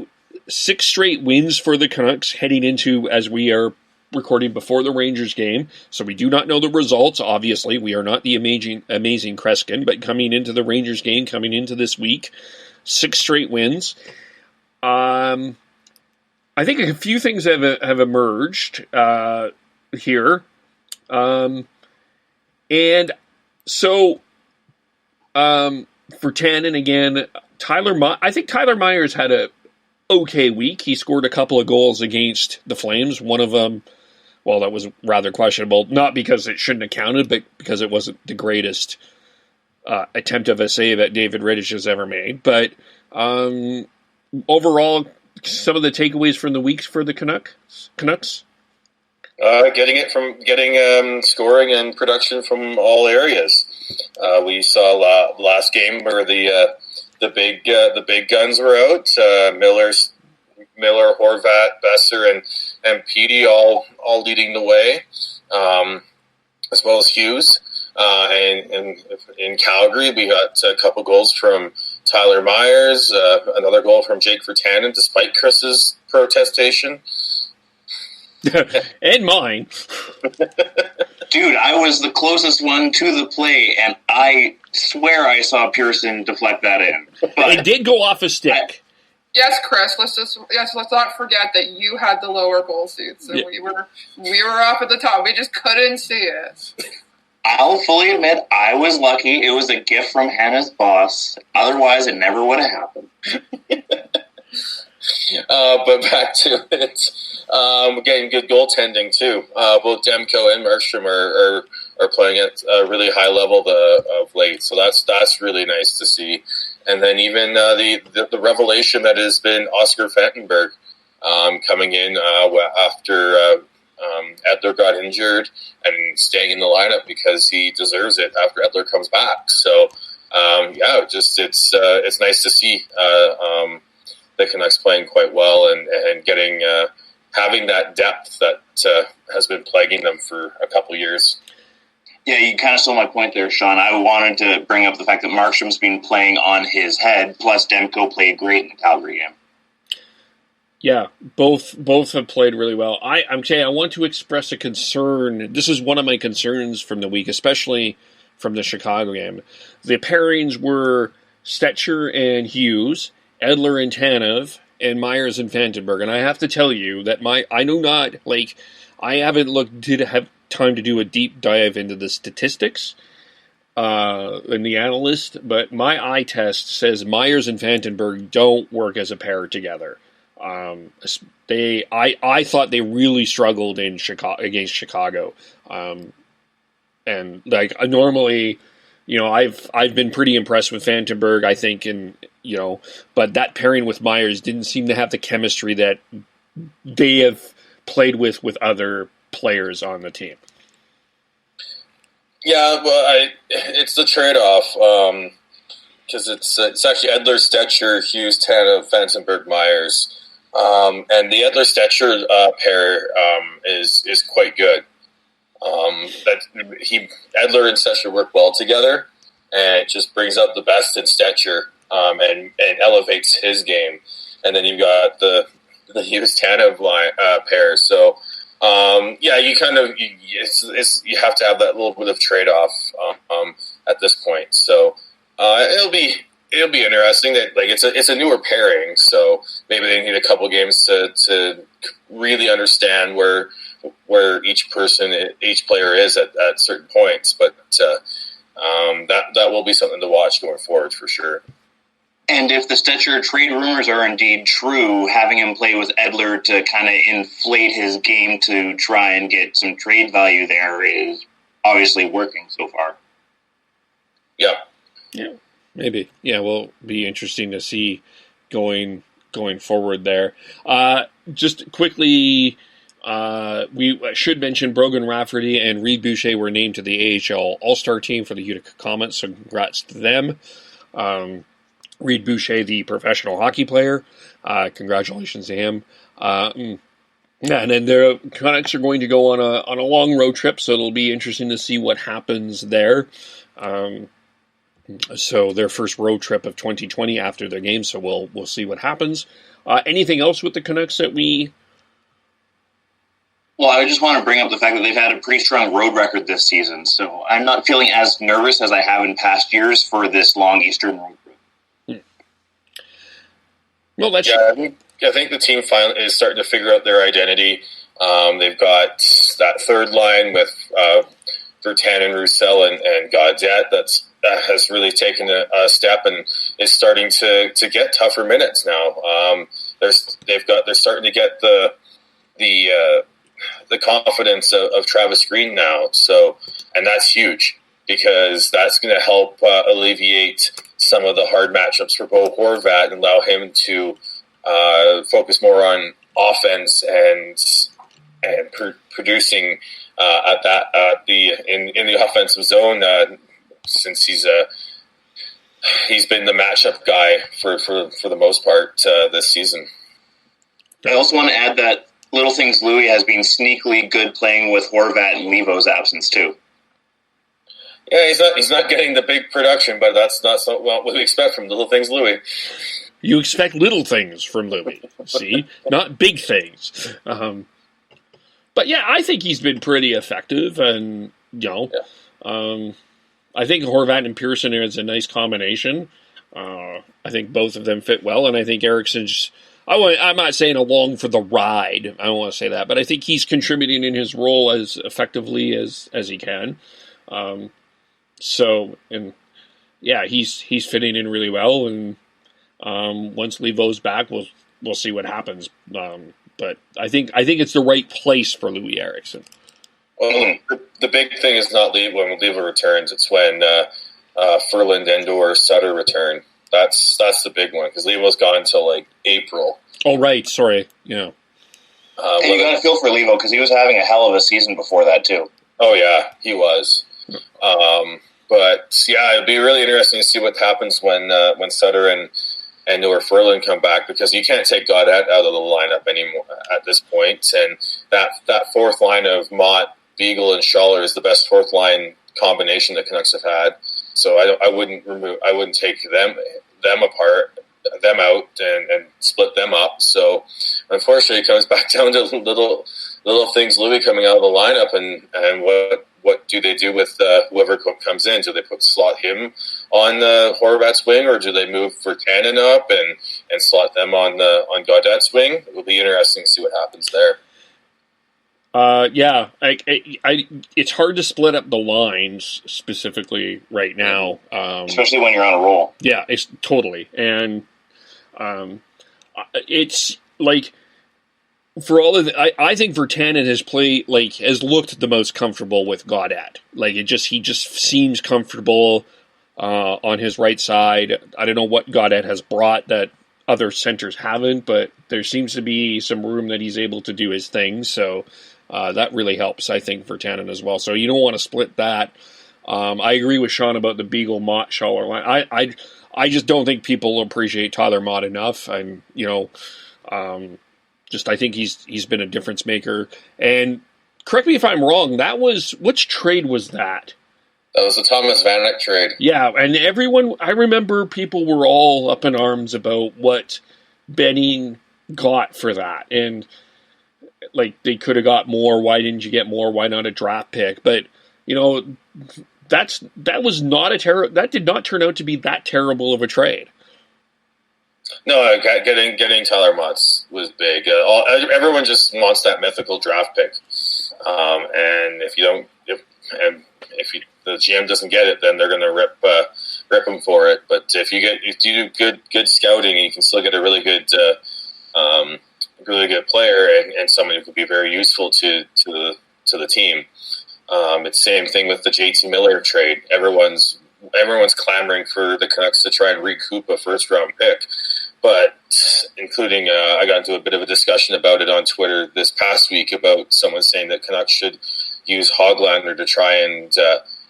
6 straight wins for the Canucks heading into, as we are recording before the Rangers game. So we do not know the results. Obviously, we are not the amazing Kreskin, but coming into the Rangers game, coming into this week, 6 straight wins. I think a few things have emerged here. And so for Tannen again, I think Tyler Myers had a okay week. He scored a couple of goals against the Flames. One of them, well, that was rather questionable, not because it shouldn't have counted, but because it wasn't the greatest attempt of a save that David Rittich has ever made. But overall, some of the takeaways from the weeks for the Canucks? Getting scoring and production from all areas. We saw last game where the big guns were out. Miller, Horvat, Besser, and Petey all leading the way, as well as Hughes. And in Calgary, we got a couple goals from Tyler Myers, another goal from Jake Virtanen, despite Chris's protestation. And mine. Dude, I was the closest one to the play, and I swear I saw Pearson deflect that in. But it did go off a stick. Yes, Chris. Let's not forget that you had the lower goal seats, so yeah. we were up at the top. We just couldn't see it. I'll fully admit I was lucky. It was a gift from Hannah's boss. Otherwise, it never would have happened. But back to it. We're getting good goaltending too. Both Demko and Markstrom are playing at a really high level of late, so that's really nice to see. And then even the revelation that has been Oscar Fantenberg coming in after Edler got injured and staying in the lineup because he deserves it after Edler comes back. So it's nice to see the Canucks playing quite well and getting having that depth that has been plaguing them for a couple years. Yeah, you kind of stole my point there, Sean. I wanted to bring up the fact that Markstrom's been playing on his head, plus Demko played great in the Calgary game. Yeah, both have played really well. I want to express a concern. This is one of my concerns from the week, especially from the Chicago game. The pairings were Stetcher and Hughes, Edler and Tanev, and Myers and Fantenberg. And I have to tell you that I didn't have time to do a deep dive into the statistics and the analyst, but my eye test says Myers and Fantenberg don't work as a pair together. I thought they really struggled against Chicago, and normally, I've been pretty impressed with Fantenberg. I think, but that pairing with Myers didn't seem to have the chemistry that they have played with other players on the team. Yeah, well, it's the trade-off because it's actually Edler, Stetcher, Hughes, Tanev, Vandenberg, Myers, and the Edler Stetcher pair is quite good. Edler and Stetcher work well together, and it just brings up the best in Stetcher and elevates his game. And then you've got the Hughes Tanev pair. So you kind of you have to have that little bit of trade off at this point. So it'll be interesting. That it's a newer pairing, so maybe they need a couple games to really understand where each player is at certain points. But that will be something to watch going forward for sure. And if the Stetcher trade rumors are indeed true, having him play with Edler to kind of inflate his game to try and get some trade value there is obviously working so far. Yeah. Yeah, maybe. Yeah, will be interesting to see going forward there. Just quickly, we should mention Brogan Rafferty and Reed Boucher were named to the AHL All-Star team for the Utica Comets, so congrats to them. Reed Boucher, the professional hockey player, congratulations to him. And then the Canucks are going to go on a long road trip, so it'll be interesting to see what happens there. So their first road trip of 2020 after their game, so we'll see what happens. Anything else with the Canucks that we... Well, I just want to bring up the fact that they've had a pretty strong road record this season, so I'm not feeling as nervous as I have in past years for this long Eastern road trip. Well, that's... Yeah, I think the team finally is starting to figure out their identity. They've got that third line with Virtanen, Roussel, and Gaudette that has really taken a step and is starting to get tougher minutes now. They're starting to get the confidence of Travis Green now. So, and that's huge because that's going to help alleviate some of the hard matchups for Bo Horvat and allow him to focus more on offense and producing in the offensive zone since he's been the matchup guy for the most part this season. I also want to add that Little Things Louis has been sneakily good playing with Horvat and Levo's absence too. Yeah, he's not getting the big production, but that's not what we expect from Little Things Louis. You expect little things from Louis, see? Not big things. But yeah, I think he's been pretty effective, and, I think Horvat and Pearson is a nice combination. I think both of them fit well, and I think Eriksson's... I'm not saying along for the ride, I don't want to say that, but I think he's contributing in his role as effectively as he can. He's fitting in really well, and once Levo's back, we'll see what happens. But I think it's the right place for Louis Eriksson. Well, the big thing is not when Levo returns; it's when Ferland and/or Sutter return. That's the big one because Levo's gone until April. Oh right, sorry, yeah. And you got to feel for Levo because he was having a hell of a season before that too. Oh yeah, he was. But yeah, it'd be really interesting to see what happens when Sutter and or Ferland come back because you can't take Gaudette out of the lineup anymore at this point. And that fourth line of Mott, Beagle, and Schaller is the best fourth line combination the Canucks have had. So I wouldn't take them out and split them up. So unfortunately, it comes back down to little things Louis coming out of the lineup and what do they do with whoever comes in? Do they slot him on the Horvat's wing, or do they move Virtanen up and slot them on Gaudette's wing? It will be interesting to see what happens there. It's hard to split up the lines specifically right now, especially when you're on a roll. Yeah, it's totally, and it's like for all of I think Virtanen has looked the most comfortable with Gaudette. He just seems comfortable on his right side. I don't know what Gaudette has brought that other centers haven't, but there seems to be some room that he's able to do his thing. So. That really helps, I think, for Tannen as well. So you don't want to split that. I agree with Sean about the Beagle Mott Schaller line. I just don't think people appreciate Tyler Mott enough. I think he's been a difference maker. And correct me if I'm wrong. Which trade was that? That was the Thomas Vanek trade. Yeah, and I remember people were all up in arms about what Benning got for that. And, like, they could have got more. Why didn't you get more? Why not a draft pick? But, that did not turn out to be that terrible of a trade. No, getting Tyler Motts was big. Everyone just wants that mythical draft pick. And if the GM doesn't get it, then they're going to rip him for it. But if you do good scouting, you can still get a really good player and someone who could be very useful to the team. It's the same thing with the JT Miller trade. Everyone's clamoring for the Canucks to try and recoup a first round pick. But including, I got into a bit of a discussion about it on Twitter this past week about someone saying that Canucks should use Höglander to try and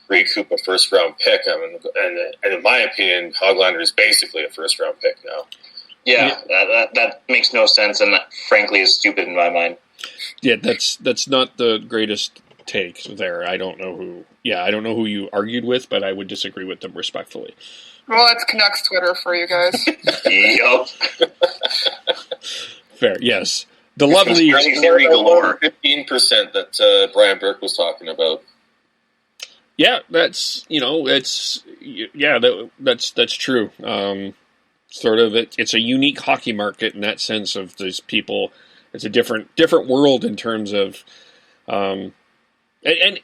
recoup a first-round pick. And in my opinion, Höglander is basically a first-round pick now. Yeah, that makes no sense, and that, frankly, is stupid in my mind. Yeah, that's not the greatest take there. I don't know who you argued with, but I would disagree with them respectfully. Well, it's Canucks Twitter for you guys. Yup. Fair, yes. The lovely theory galore. 15% that Brian Burke was talking about. Yeah, that's that's true. Sort of, it's a unique hockey market in that sense of these people. It's a different world in terms of, and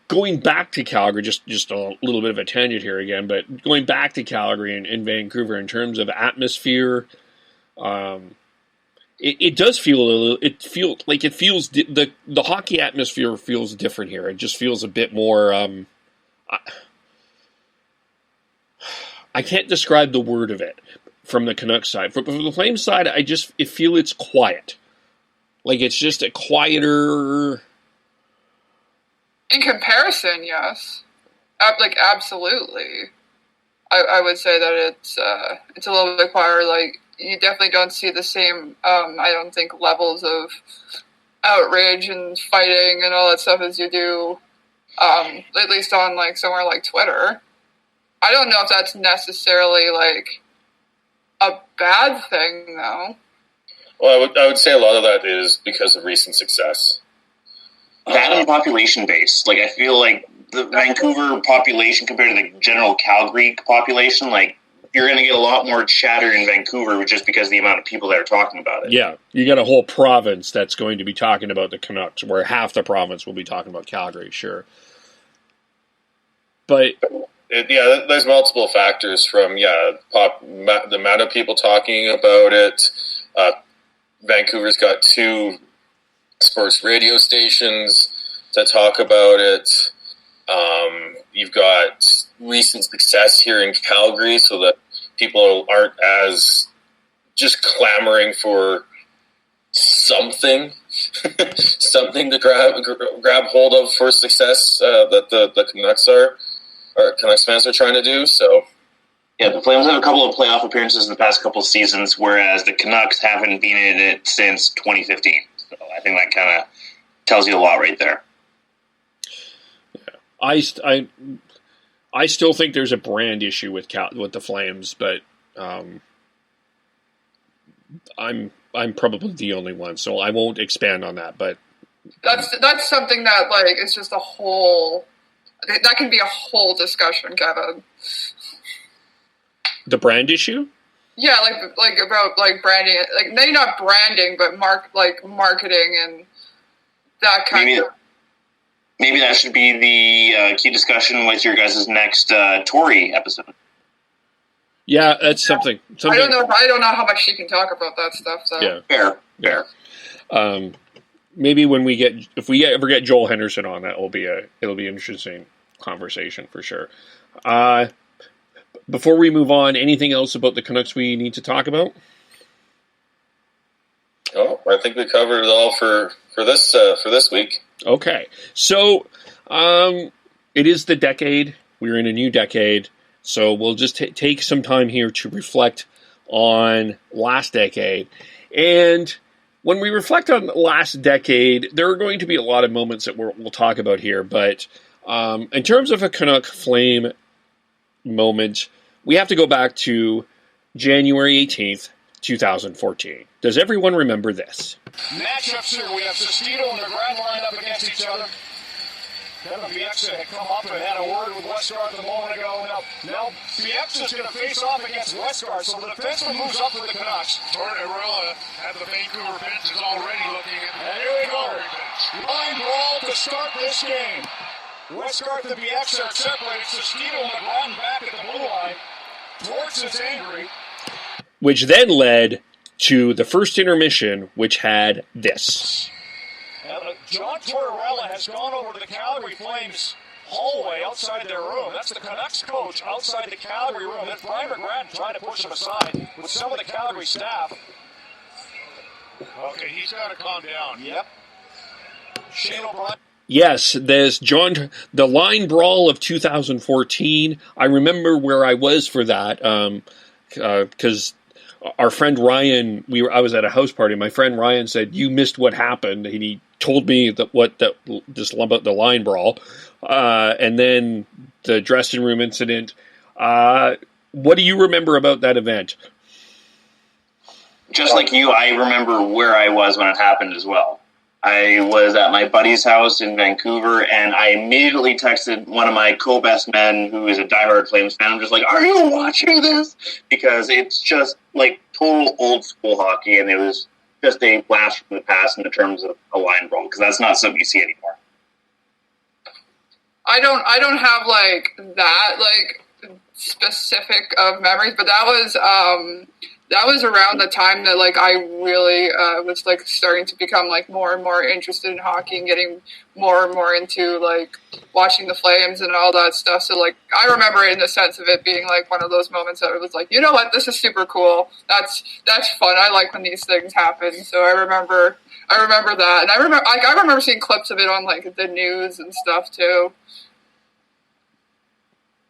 going back to Calgary, just a little bit of a tangent here again, but going back to Calgary and Vancouver in terms of atmosphere, it does feel the hockey atmosphere feels different here. It just feels a bit more. I can't describe the word of it from the Canucks side. From the Flames side, I feel it's quiet. Like it's just a quieter. In comparison, yes, absolutely. I would say that it's a little bit quieter. Like you definitely don't see the same. I don't think levels of outrage and fighting and all that stuff as you do, at least on like somewhere like Twitter. I don't know if that's necessarily like a bad thing, though. Well, I would say a lot of that is because of recent success. That and population base. Like, I feel like the Vancouver population compared to the general Calgary population, like, you're going to get a lot more chatter in Vancouver just because of the amount of people that are talking about it. Yeah, you got a whole province that's going to be talking about the Canucks, where half the province will be talking about Calgary, sure. But there's multiple factors from the amount of people talking about it. Vancouver's got 2 sports radio stations that talk about it. You've got recent success here in Calgary, so that people aren't as just clamoring for something to grab hold of for success that the Canucks fans are trying to do. So yeah, the Flames have a couple of playoff appearances in the past couple of seasons, whereas the Canucks haven't been in it since 2015. So I think that kind of tells you a lot right there. Yeah. I still think there's a brand issue with the Flames, but I'm probably the only one, so I won't expand on that. But that's something that like is just a whole. That can be a whole discussion, Kevin. The brand issue? Yeah, like about like branding, like maybe not branding, but marketing and that kind of. Maybe that should be the key discussion with your guys' next Tory episode. Yeah, that's something. I don't know how much she can talk about that stuff. So yeah, fair. Maybe if we ever get Joel Henderson on, it'll be an interesting conversation for sure. Before we move on, anything else about the Canucks we need to talk about? Oh, I think we covered it all for this week. Okay, so it is the decade. We're in a new decade. So we'll just take some time here to reflect on last decade. And when we reflect on last decade, there are going to be a lot of moments that we'll talk about here. But in terms of a Canuck Flame moment, we have to go back to January 18th, 2014. Does everyone remember this? Matchups here. We have Sestito and LeGrand lined up against each other. Devin had come up and had a word with Westgard a moment ago. Now Bieksa's going to face off against Westgard, so the defenseman moves up for the Canucks. Tortorella at the Vancouver bench is already looking at the and here we go. Line brawl to start this game. Westgard and Bieksa are separated. Sestito and LeGrand back at the blue line. Torts is angry. Which then led to the first intermission, which had this. John Tortorella has gone over to the Calgary Flames hallway outside their room. That's the Canucks coach outside the Calgary room. That's Brian McGrattan trying to push him aside with some of the Calgary staff. Okay, he's got to calm down. Yep. Shane O'Brien. Yes, there's the line brawl of 2014. I remember where I was for that because our friend Ryan, I was at a house party. My friend Ryan said, "You missed what happened," and he told me about the line brawl, and then the dressing room incident. What do you remember about that event? Just like you, I remember where I was when it happened as well. I was at my buddy's house in Vancouver, and I immediately texted one of my co-best men, who is a diehard Flames fan. I'm just like, "Are you watching this?" Because it's just like total old school hockey, and it was just a blast from the past in the terms of a line brawl, because that's not something you see anymore. I don't have like that like specific of memories, but that was around the time that like I really was like starting to become like more and more interested in hockey and getting more and more into like watching the Flames and all that stuff. So like I remember it in the sense of it being like one of those moments that it was like, you know what, this is super cool. That's fun. I like when these things happen. So I remember that, and I remember seeing clips of it on like the news and stuff too.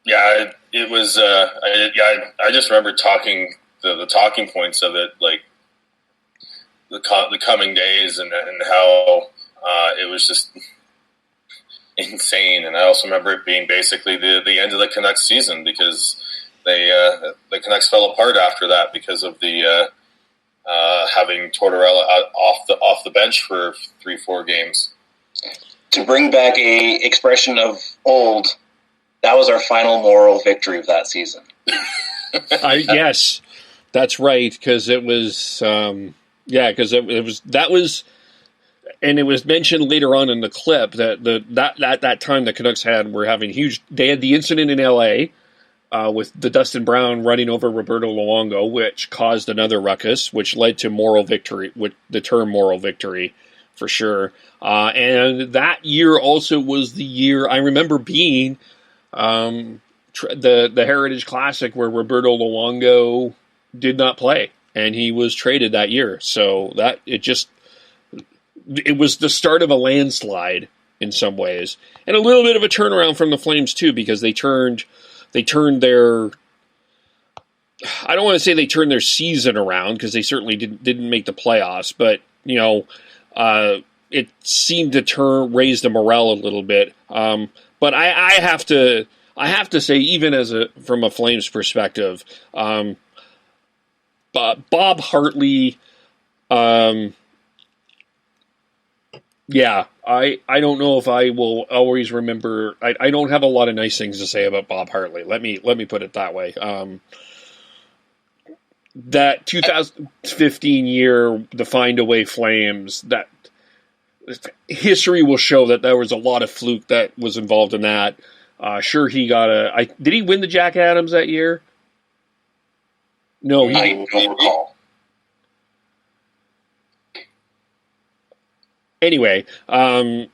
Yeah, it was. I just remember the talking points of it, like the coming days, and how it was just insane. And I also remember it being basically the end of the Canucks season, because the Canucks fell apart after that because of the having Tortorella off the bench for 3-4 games. To bring back a expression of old, that was our final moral victory of that season. Yes, that's right, because it was, because it was, and it was mentioned later on in the clip that that time the Canucks were having they had the incident in L.A. With the Dustin Brown running over Roberto Luongo, which caused another ruckus, which led to moral victory, with the term moral victory, for sure. And that year also was the year I remember being the Heritage Classic, where Roberto Luongo did not play, and he was traded that year. So that it was the start of a landslide in some ways, and a little bit of a turnaround from the Flames too, because they turned their, I don't want to say they turned their season around, because they certainly didn't make the playoffs, but it seemed to raise the morale a little bit. But I have to say, even from a Flames perspective, Bob Hartley, I don't know if I will always remember. I don't have a lot of nice things to say about Bob Hartley. Let me put it that way. That 2015 year, the Find Away Flames, that history will show that there was a lot of fluke that was involved in that. Sure, he got did he win the Jack Adams that year? No, I don't recall. Anyway, I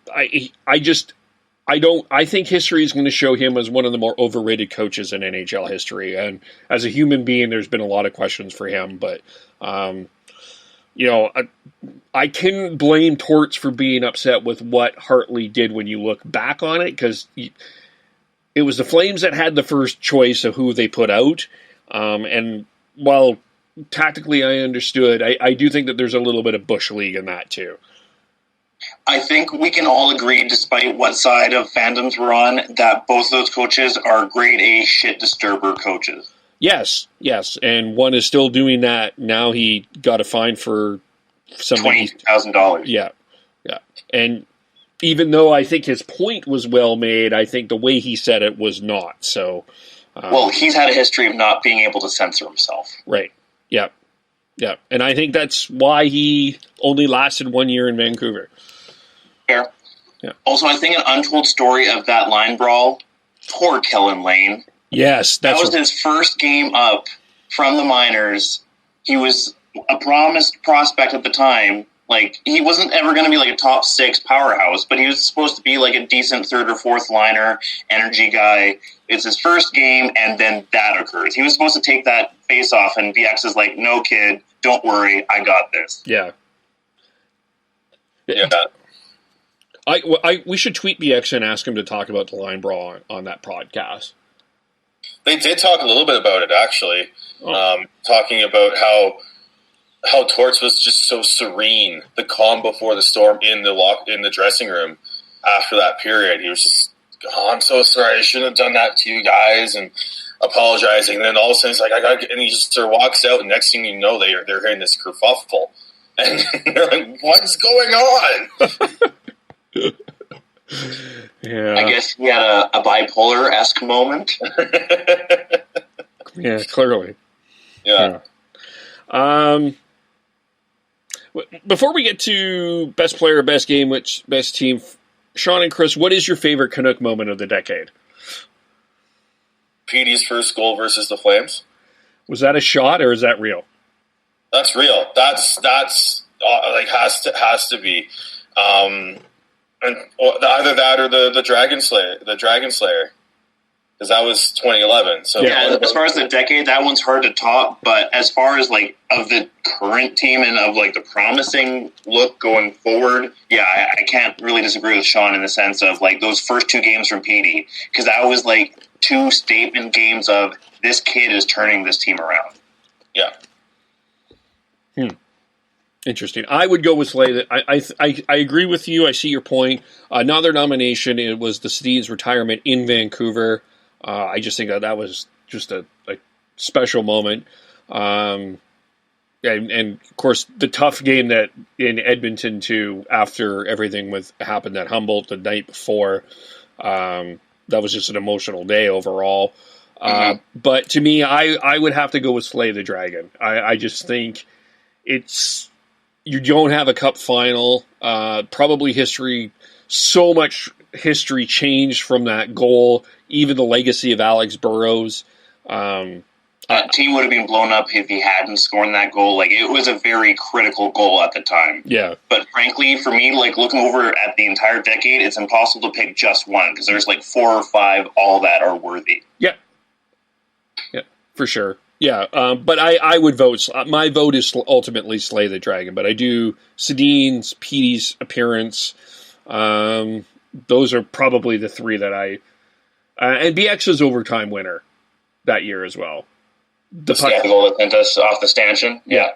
think history is going to show him as one of the more overrated coaches in NHL history. And as a human being, there's been a lot of questions for him. But, I can blame Torts for being upset with what Hartley did when you look back on it, because it was the Flames that had the first choice of who they put out. And while tactically I understood, I do think that there's a little bit of Bush League in that too. I think we can all agree, despite what side of fandoms we're on, that both those coaches are grade A shit disturber coaches. Yes, and one is still doing that. Now he got a fine for something. $20,000. Yeah. And even though I think his point was well made, I think the way he said it was not. So, well, he's had a history of not being able to censor himself. Right. Yeah. And I think that's why he only lasted 1 year in Vancouver. Fair. Yeah. Also, I think an untold story of that line brawl. Poor Kellen Lane. Yes, that was his first game up from the minors. He was a promised prospect at the time. Like, he wasn't ever going to be like a top 6 powerhouse, but he was supposed to be like a decent 3rd or 4th liner, energy guy. It's his first game, and then that occurs. He was supposed to take that face off, and VX is like, "No, kid, don't worry, I got this." Yeah. Yeah. We should tweet BX and ask him to talk about the line brawl on that podcast. They did talk a little bit about it, actually. Talking about how Torts was just so serene, the calm before the storm in the dressing room after that period. He was just, "Oh, I'm so sorry, I shouldn't have done that to you guys," and apologizing. And then all of a sudden, he's like, and he just sort of walks out, and next thing you know, they're hearing this kerfuffle. And they're like, "What's going on?" Yeah. I guess he had a bipolar-esque moment. Yeah, clearly. Yeah. Before we get to best player, best game, best team, Sean and Chris, what is your favorite Canuck moment of the decade? Petey's first goal versus the Flames. Was that a shot or is that real? That's real. That's like has to be. And either that or the Dragon Slayer. Because that was 2011. So yeah, as far as the decade, that one's hard to top. But as far as like of the current team and of like the promising look going forward, yeah, I can't really disagree with Sean in the sense of like those first 2 games from Petey, because that was like 2 statement games of this kid is turning this team around. Yeah. Interesting. I would go with Slay. I agree with you. I see your point. Another nomination, it was the Sedin's retirement in Vancouver. I just think that was just a special moment. And of course, the tough game that in Edmonton, too, after everything happened at Humboldt the night before. That was just an emotional day overall. But to me, I would have to go with Slay the Dragon. I just think you don't have a cup final. Probably so much history changed from that goal. Even the legacy of Alex Burrows. That team would have been blown up if he hadn't scored that goal. Like, it was a very critical goal at the time. Yeah. But frankly, for me, like looking over at the entire decade, it's impossible to pick just one because there's like 4 or 5 all that are worthy. Yeah, for sure. Yeah, but I would vote. My vote is ultimately Slay the Dragon, but I do Sedin's, Petey's appearance. Those are probably the 3 that and BX's overtime winner that year as well. The goal that sent us off the stanchion. Yeah.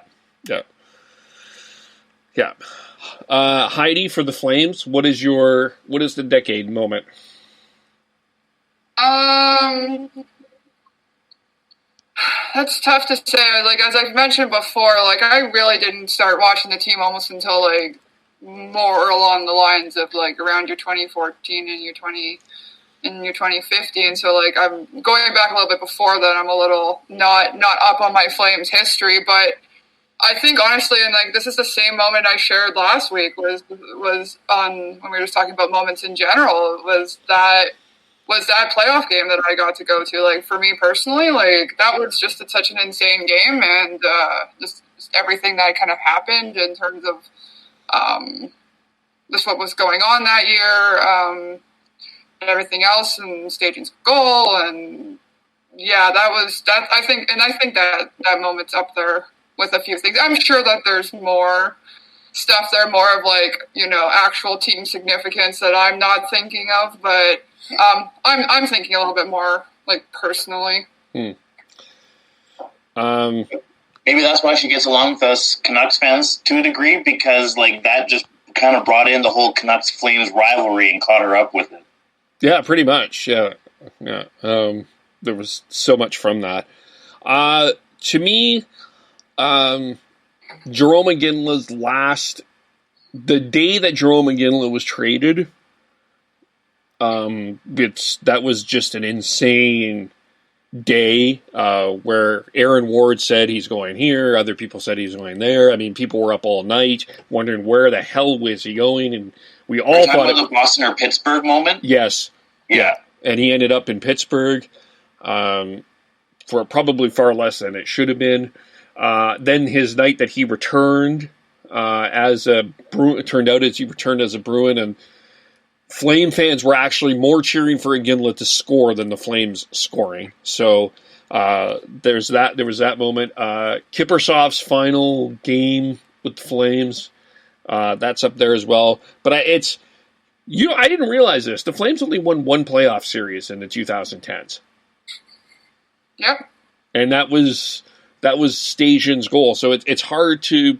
Heidi, for the Flames, what is the decade moment? That's tough to say. Like, as I've mentioned before, like, I really didn't start watching the team almost until, like, more along the lines of, like, around your 2014 and your 2015. So, like, I'm going back a little bit before that. I'm a little not up on my Flames history, but I think, honestly, and, like, this is the same moment I shared last week was on when we were just talking about moments in general, was that playoff game that I got to go to. Like, for me personally, like, that was just such an insane game, and just everything that kind of happened in terms of just what was going on that year, and everything else, and Staging's goal, and yeah, I think that moment's up there with a few things. I'm sure that there's more stuff there more of like, actual team significance that I'm not thinking of, but I'm thinking a little bit more like personally. Maybe that's why she gets along with us Canucks fans to a degree, because like that just kind of brought in the whole Canucks Flames rivalry and caught her up with it. Yeah, pretty much. Yeah. There was so much from that. To me, Jarome Iginla's the day that Jarome Iginla was traded, that was just an insane day, where Aaron Ward said he's going here, other people said he's going there. I mean, people were up all night wondering where the hell was he going, and we all thought about the Boston or Pittsburgh moment. Yes, yeah, and he ended up in Pittsburgh for probably far less than it should have been. Then his night that he returned as a Bruin, it turned out as he returned as a Bruin, and Flame fans were actually more cheering for Iginla to score than the Flames scoring. So there was that moment. Kiprusoff's final game with the Flames, that's up there as well. But I didn't realize this. The Flames only won one playoff series in the 2010s. Yep. And that was Stajan's goal. So it's hard to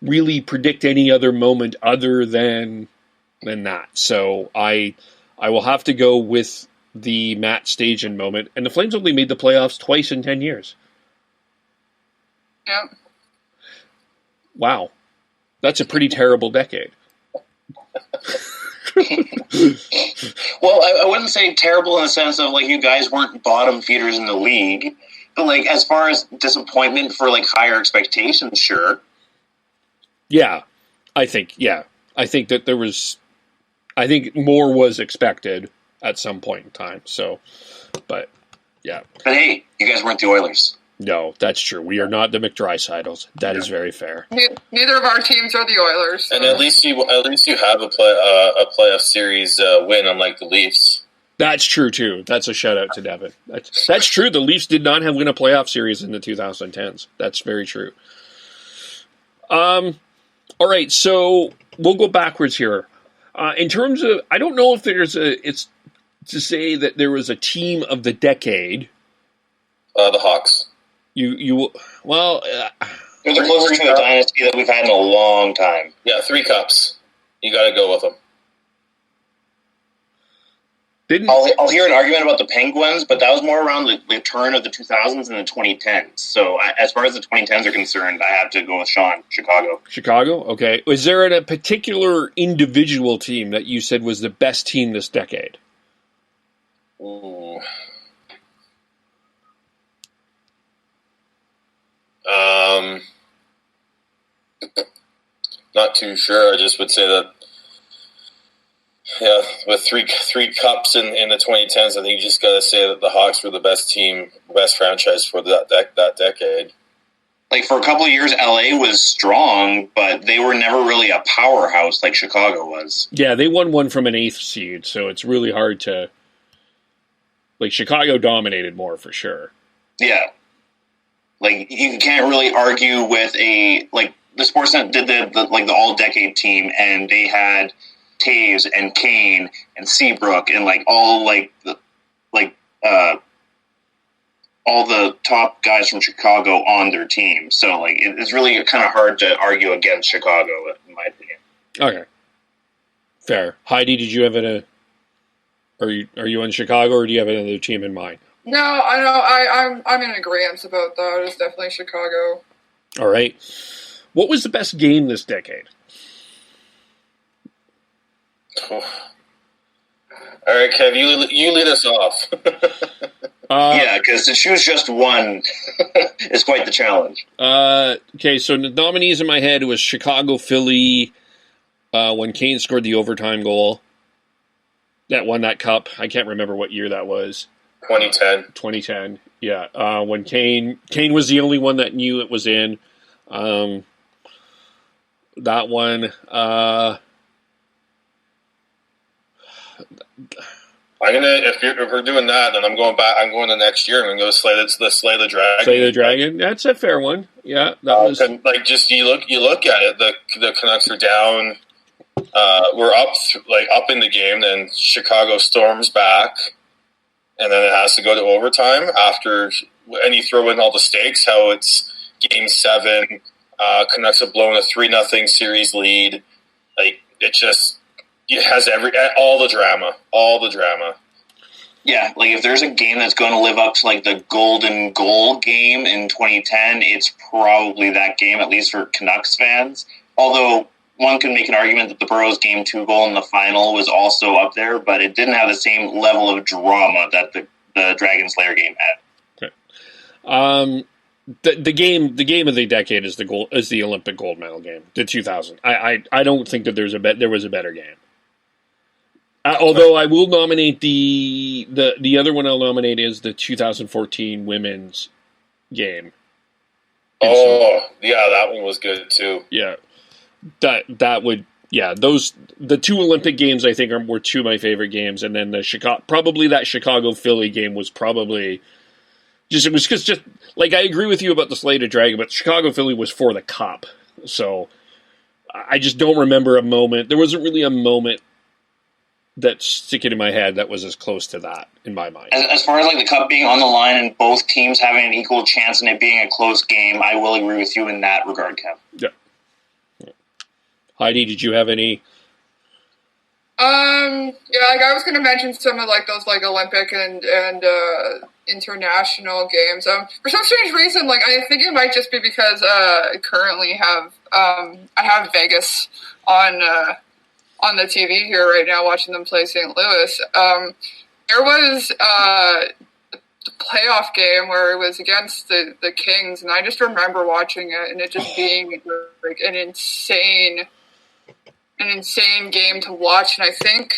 really predict any other moment other than that. So I will have to go with the Matt Stajan moment. And the Flames only made the playoffs twice in 10 years. Yep. Wow. That's a pretty terrible decade. Well, I wouldn't say terrible in the sense of like you guys weren't bottom feeders in the league, but like as far as disappointment for like higher expectations, sure. Yeah, I think that I think more was expected at some point in time. So, but yeah. But hey, you guys weren't the Oilers. No, that's true. We are not the McDrysidles. That is very fair. Neither of our teams are the Oilers. So. And at least you have a playoff series win, unlike the Leafs. That's true too. That's a shout out to Devin. That's true. The Leafs did not win a playoff series in the 2010s. That's very true. All right, so we'll go backwards here. In terms of, I don't know if it's to say that there was a team of the decade. The Hawks. They're the closest to a dynasty that we've had in a long time. Yeah, 3 cups. You got to go with them. I'll hear an argument about the Penguins, but that was more around the turn of the 2000s and the 2010s. So as far as the 2010s are concerned, I have to go with Sean, Chicago. Chicago? Okay. Was there a particular individual team that you said was the best team this decade? Ooh. Not too sure. I just would say that, yeah, with three cups in the 2010s, I think you just got to say that the Hawks were the best team, best franchise for that decade. Like for a couple of years, LA was strong, but they were never really a powerhouse like Chicago was. Yeah, they won one from an 8th seed, so it's really hard to. Like Chicago dominated more for sure. Yeah. Like, you can't really argue with the Sportsnet did the all-decade team, and they had Taves and Kane and Seabrook and, all the top guys from Chicago on their team. So, it's really kind of hard to argue against Chicago, in my opinion. Okay. Fair. Heidi, did you have are you in Chicago, or do you have another team in mind? No, I know. I'm in agreement about that. It's definitely Chicago. All right. What was the best game this decade? Oh. All right, Kev, you lead us off. Yeah, because to choose just one is quite the challenge. Okay, so the nominees in my head was Chicago, Philly, when Kane scored the overtime goal. That won that cup. I can't remember what year that was. 2010. Yeah. When Kane was the only one that knew it was in. That one. If we're doing that, then I'm going back. I'm going to next year. I'm going to go slay the dragon. Slay the dragon. That's a fair one. Yeah, that was like just you look at it. The Canucks are down. We're up in the game. Then Chicago storms back, and then it has to go to overtime after. And you throw in all the stakes. How it's Game 7. Canucks have blown a 3-0 series lead. Like it has all the drama. Yeah, like if there's a game that's going to live up to like the golden goal game in 2010, it's probably that game, at least for Canucks fans. Although one can make an argument that the Burrows Game 2 goal in the final was also up there, but it didn't have the same level of drama that the Dragon Slayer game had. The game of the decade is the Olympic gold medal game, the 2000. I don't think that there was a better game. Although I will nominate the other one I'll nominate is the 2014 women's game. That one was good too. Yeah, that would the two Olympic games I think were two of my favorite games, and then that Chicago Philly game was probably. It was just like I agree with you about the Slay the Dragon, but Chicago Philly was for the cup, so I just don't remember a moment. There wasn't really a moment that's sticking in my head that was as close to that in my mind. As far as like the cup being on the line and both teams having an equal chance and it being a close game, I will agree with you in that regard, Kev. Yeah. Heidi, did you have any? Like I was going to mention some of like those like Olympic and international games. For some strange reason, like I think it might just be because I currently have I have Vegas on the TV here right now, watching them play St. Louis. There was the playoff game where it was against the Kings, and I just remember watching it and it just being like an insane game to watch. And I think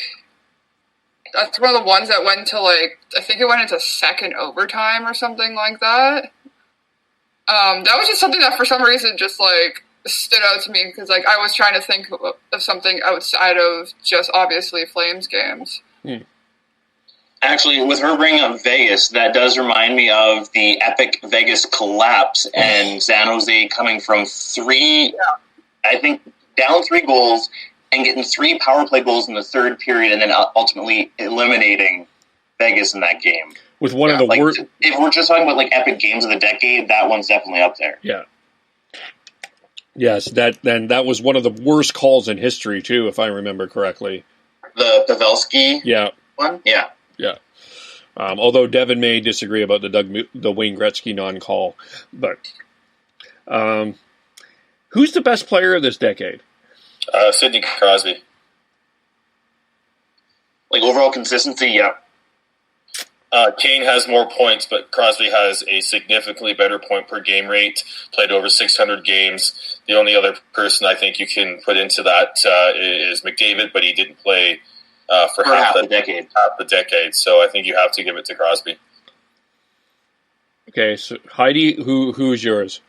that's one of the ones that went to I think it went into second overtime or something like that. That was just something that for some reason just stood out to me because I was trying to think of something outside of just obviously Flames games. Actually, with her bringing up Vegas, that does remind me of the epic Vegas collapse and San Jose coming from down 3 goals and getting 3 power play goals in the third period and then ultimately eliminating Vegas in that game. With one of the worst... If we're just talking about epic games of the decade, that one's definitely up there. Yeah. Yes, that was one of the worst calls in history, too, if I remember correctly. The Pavelski one? Yeah. Yeah. Although Devin may disagree about the Wayne Gretzky non-call. But who's the best player of this decade? Sidney Crosby. Overall consistency, yeah. Kane has more points, but Crosby has a significantly better point per game rate, played over 600 games. The only other person I think you can put into that is McDavid, but he didn't play for half the decade. Half the decade, so I think you have to give it to Crosby. Okay, so Heidi, who's yours?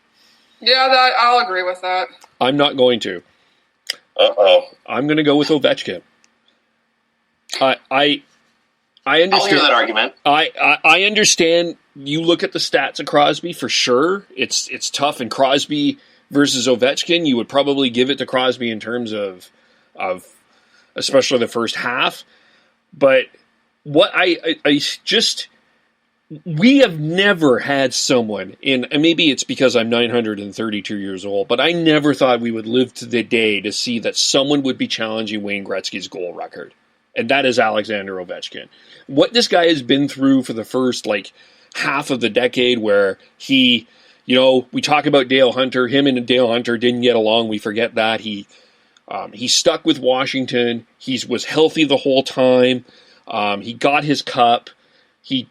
Yeah, I'll agree with that. I'm not going to. Uh-oh. I'm going to go with Ovechkin. I understand. I'll hear that argument. I understand. You look at the stats of Crosby for sure. It's tough. And Crosby versus Ovechkin, you would probably give it to Crosby in terms of especially the first half. But what we have never had someone and maybe it's because I'm 932 years old, but I never thought we would live to the day to see that someone would be challenging Wayne Gretzky's goal record. And that is Alexander Ovechkin. What this guy has been through for the first half of the decade where he, we talk about Dale Hunter, him and Dale Hunter didn't get along. We forget that. He stuck with Washington. He was healthy the whole time. He got his cup. He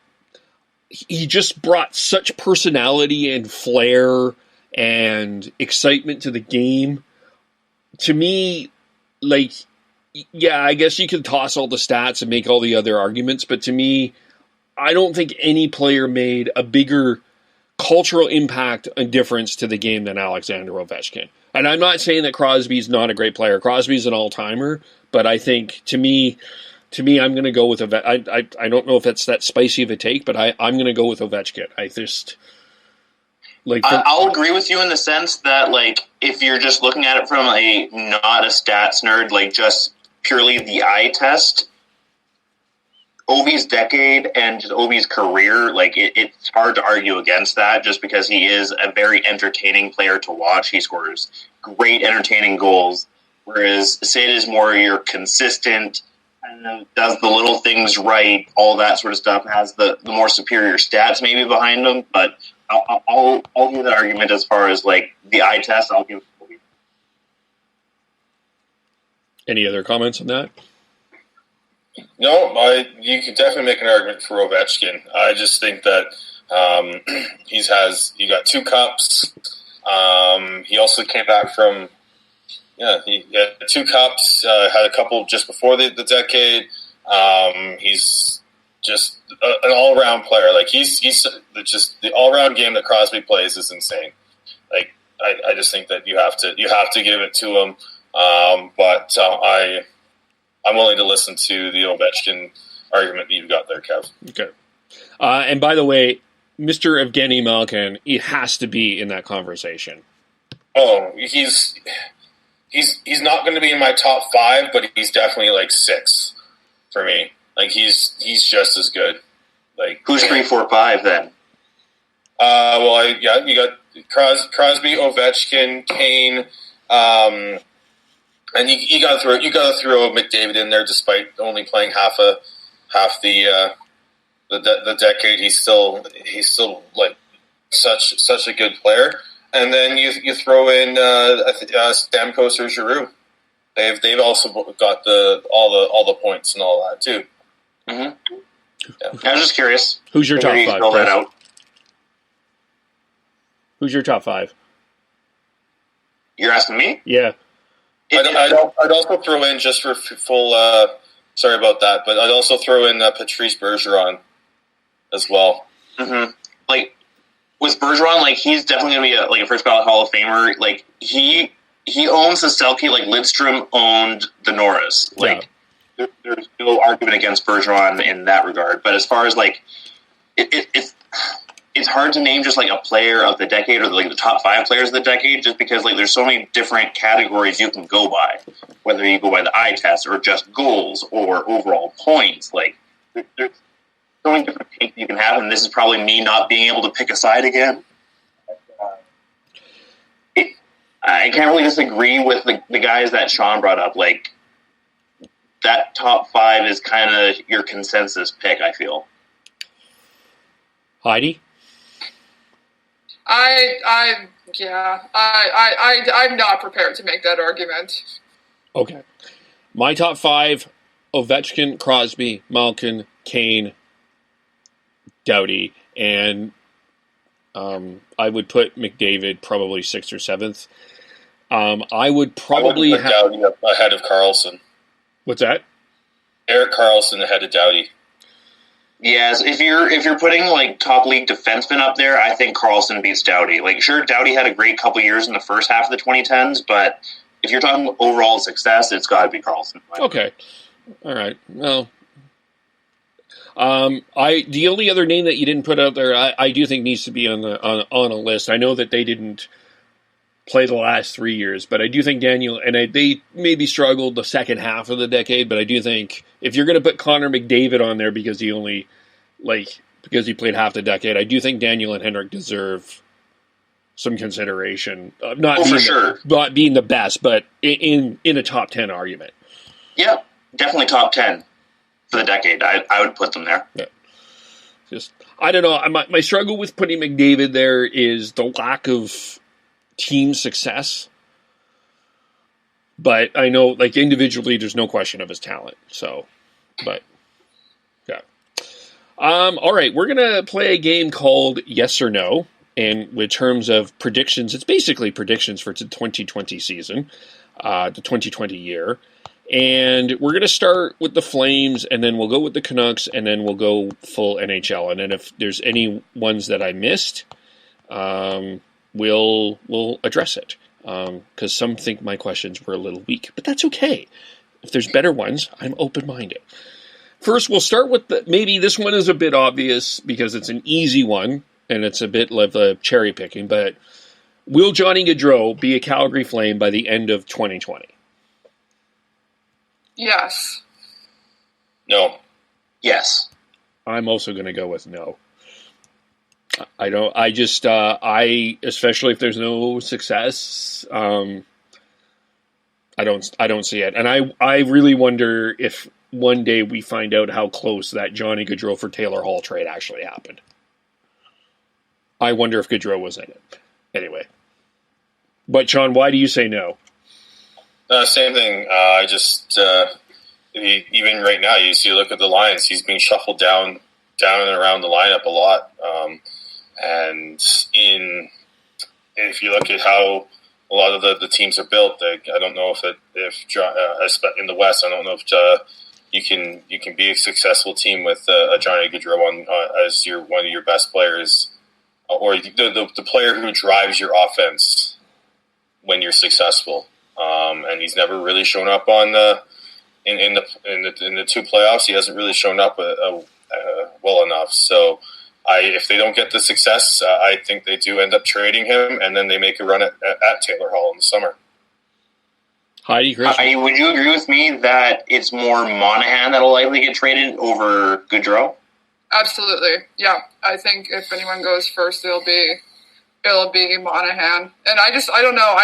just brought such personality and flair and excitement to the game. To me, yeah, I guess you could toss all the stats and make all the other arguments, but to me, I don't think any player made a bigger cultural impact and difference to the game than Alexander Ovechkin. And I'm not saying that Crosby's not a great player. Crosby's an all-timer, but I think, to me, to me, I'm going to go with Ovechkin. I don't know if it's that spicy of a take, but I'm going to go with Ovechkin. I just like. I'll agree with you in the sense that, like, if you're just looking at it from a not a stats nerd, like just purely the eye test, Ovi's decade and just Ovi's career, like it's hard to argue against that, just because he is a very entertaining player to watch. He scores great, entertaining goals, whereas Sid is more your consistent. Does the little things right, all that sort of stuff, has the more superior stats maybe behind him, but I'll give that argument as far as like the eye test. I'll give it to you. Any other comments on that? No, you can definitely make an argument for Ovechkin. I just think that he got 2 cups. He also came back from. Yeah, he had 2 cups, had a couple just before the decade. He's just an all-around player. Like, he's just the all-around game that Crosby plays is insane. Like, I just think that you have to give it to him. But I'm willing to listen to the Ovechkin argument that you've got there, Kev. Okay. And by the way, Mr. Evgeny Malkin, he has to be in that conversation. Oh, he's not going to be in my top 5, but he's definitely like 6 for me. Like he's just as good. Like who's 3, 4, 5 then? You got Crosby, Ovechkin, Kane, and you got to throw McDavid in there, despite only playing half the decade. He's still like such a good player. And then you throw in Stamkos or Giroux. They've also got all the points and all that too. Mm-hmm. Yeah. I was just curious. Who's your top 5? Who's your top 5? You're asking me? Yeah. I'd also throw in, just for full. Sorry about that, but I'd also throw in Patrice Bergeron as well. Mm-hmm. Like. With Bergeron, like he's definitely going to be a first ballot Hall of Famer. Like he owns the Selke, like Lidstrom owned the Norris. Like there's no argument against Bergeron in that regard. But as far as like it's hard to name just like a player of the decade or like the top 5 players of the decade, just because like there's so many different categories you can go by, whether you go by the eye test or just goals or overall points. Like there's so many different takes you can have, and this is probably me not being able to pick a side again. I can't really disagree with the guys that Sean brought up. Like, that top 5 is kind of your consensus pick, I feel. Heidi? I'm not prepared to make that argument. Okay. My top 5, Ovechkin, Crosby, Malkin, Kane, Doughty, and I would put McDavid probably 6th or 7th. I would probably put Doughty up ahead of Karlsson. What's that? Erik Karlsson ahead of Doughty. Yes, if you're putting like top league defensemen up there, I think Karlsson beats Doughty. Like, sure, Doughty had a great couple years in the first half of the 2010s, but if you're talking overall success, it's got to be Karlsson. Okay, all right. Well. The only other name that you didn't put out there, I do think needs to be on a list. I know that they didn't play the last 3 years, but I do think Daniel, and they maybe struggled the second half of the decade, but I do think if you're going to put Connor McDavid on there because he played half the decade, I do think Daniel and Henrik deserve some consideration. Not being the best, but in a top 10 argument. Yeah, definitely top 10. For the decade, I would put them there. Yeah. Just I don't know. My struggle with putting McDavid there is the lack of team success. But I know, like, individually, there's no question of his talent. So, but yeah. All right, we're gonna play a game called Yes or No, and with terms of predictions, it's basically predictions for the 2020 season, the 2020 year. And we're going to start with the Flames, and then we'll go with the Canucks, and then we'll go full NHL. And then if there's any ones that I missed, we'll address it. Because some think my questions were a little weak. But that's okay. If there's better ones, I'm open-minded. First, we'll start with maybe this one is a bit obvious because it's an easy one and it's a bit of a cherry picking, but will Johnny Gaudreau be a Calgary Flame by the end of 2020? Yes. No. Yes. I'm also going to go with no. I don't. I just. Especially if there's no success. I don't see it, and I really wonder if one day we find out how close that Johnny Gaudreau for Taylor Hall trade actually happened. I wonder if Gaudreau was in it. Anyway, but Sean, why do you say no? Same thing. Even right now, you look at the Lions. He's being shuffled down and around the lineup a lot. And if you look at how a lot of the teams are built, I don't know if in the West, I don't know if you can be a successful team with a Johnny Gaudreau as one of your best players, or the player who drives your offense when you're successful. And he's never really shown up in the two playoffs. He hasn't really shown up well enough. So if they don't get the success, I think they do end up trading him, and then they make a run at Taylor Hall in the summer. Heidi, would you agree with me that it's more Monahan that'll likely get traded over Gaudreau? Absolutely. Yeah. I think if anyone goes first, it'll be Monahan. And I don't know.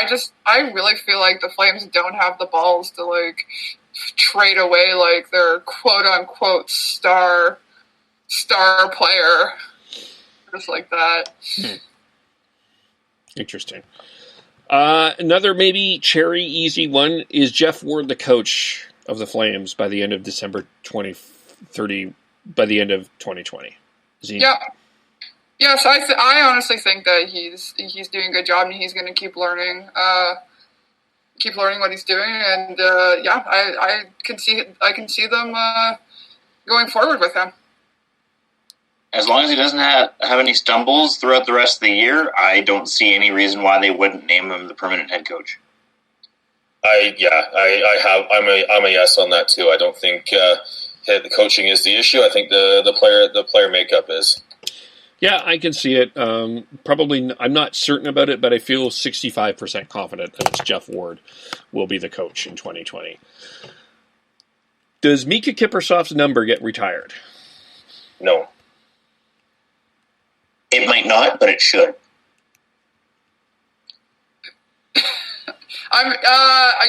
I really feel like the Flames don't have the balls to like trade away like their quote unquote star player. Just like that. Interesting. Another maybe cherry easy one is Jeff Ward, the coach of the Flames by the end of December 2030, by the end of 2020. Yeah. Yes, I honestly think that he's doing a good job and he's going to keep learning what he's doing, and I can see them going forward with him. As long as he doesn't have any stumbles throughout the rest of the year, I don't see any reason why they wouldn't name him the permanent head coach. I'm a yes on that too. I don't think the coaching is the issue. I think the player makeup is. Yeah, I can see it. Probably, I'm not certain about it, but I feel 65% confident that it's Jeff Ward will be the coach in 2020. Does Mika Kiprusoff's number get retired? No. It might not, but it should.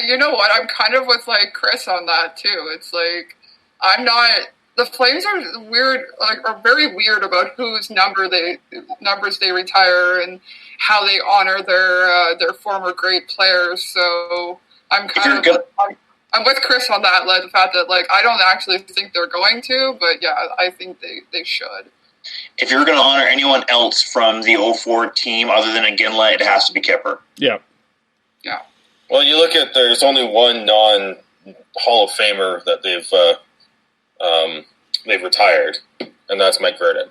You know what? I'm kind of with like Chris on that too. It's like the Flames are weird, are very weird about whose numbers they retire and how they honor their former great players. So I'm with Chris on that. Like the fact that I don't actually think they're going to, but yeah, I think they should. If you're going to honor anyone else from the 04 team other than Iginla, it has to be Kipper. Yeah. Yeah. Well, you look at there's only one non-Hall of Famer that they've retired, and that's Mike Vernon.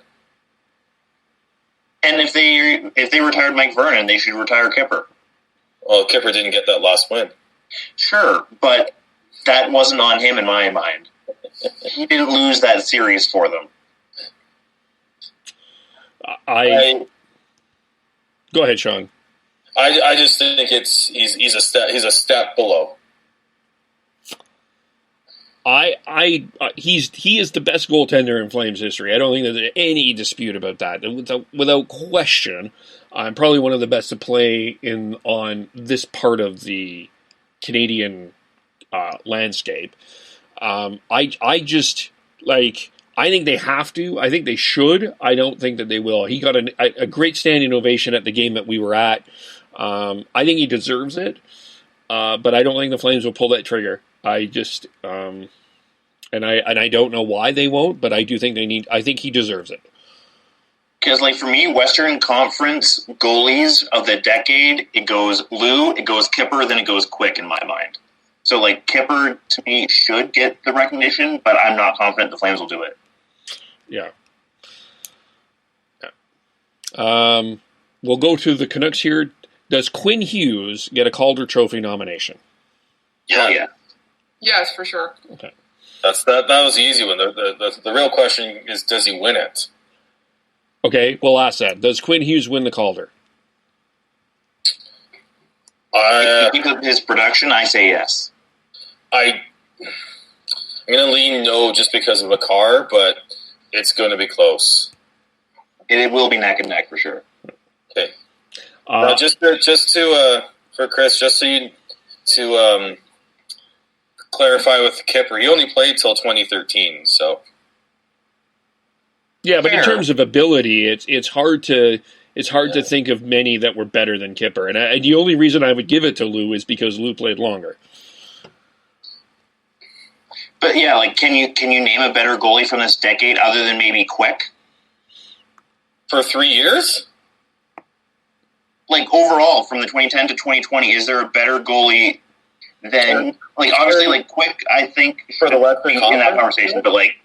And if they retired Mike Vernon, they should retire Kipper. Well, Kipper didn't get that last win. Sure, but that wasn't on him in my mind. He didn't lose that series for them. Go ahead, Sean. I just think he's a step below. He is the best goaltender in Flames history. I don't think there's any dispute about that. Without question, I'm probably one of the best to play on this part of the Canadian landscape. I think they have to. I think they should. I don't think that they will. He got a great standing ovation at the game that we were at. I think he deserves it, but I don't think the Flames will pull that trigger. I just, and I don't know why they won't, but I do think they need. I think he deserves it. Because, for me, Western Conference goalies of the decade, it goes Lou, it goes Kipper, then it goes Quick in my mind. So, Kipper, to me, should get the recognition, but I'm not confident the Flames will do it. Yeah. We'll go to the Canucks here. Does Quinn Hughes get a Calder Trophy nomination? Yeah. Yes, for sure. Okay. That was the easy one. The real question is, does he win it? Okay, we'll ask that. Does Quinn Hughes win the Calder? If you think of his production, I say yes. I'm going to lean no just because of a car, but it's going to be close. It will be neck and neck for sure. Okay. Now, just to for Chris, just so you to clarify with Kipper, he only played till 2013, so. Yeah, but in terms of ability, it's hard to think of many that were better than Kipper, and the only reason I would give it to Lou is because Lou played longer. But yeah, like can you name a better goalie from this decade other than maybe Quick? For 3 years? Like overall, from the 2010 to 2020, is there a better goalie than like obviously like Quick? I think for the Western in Conference? that conversation, but like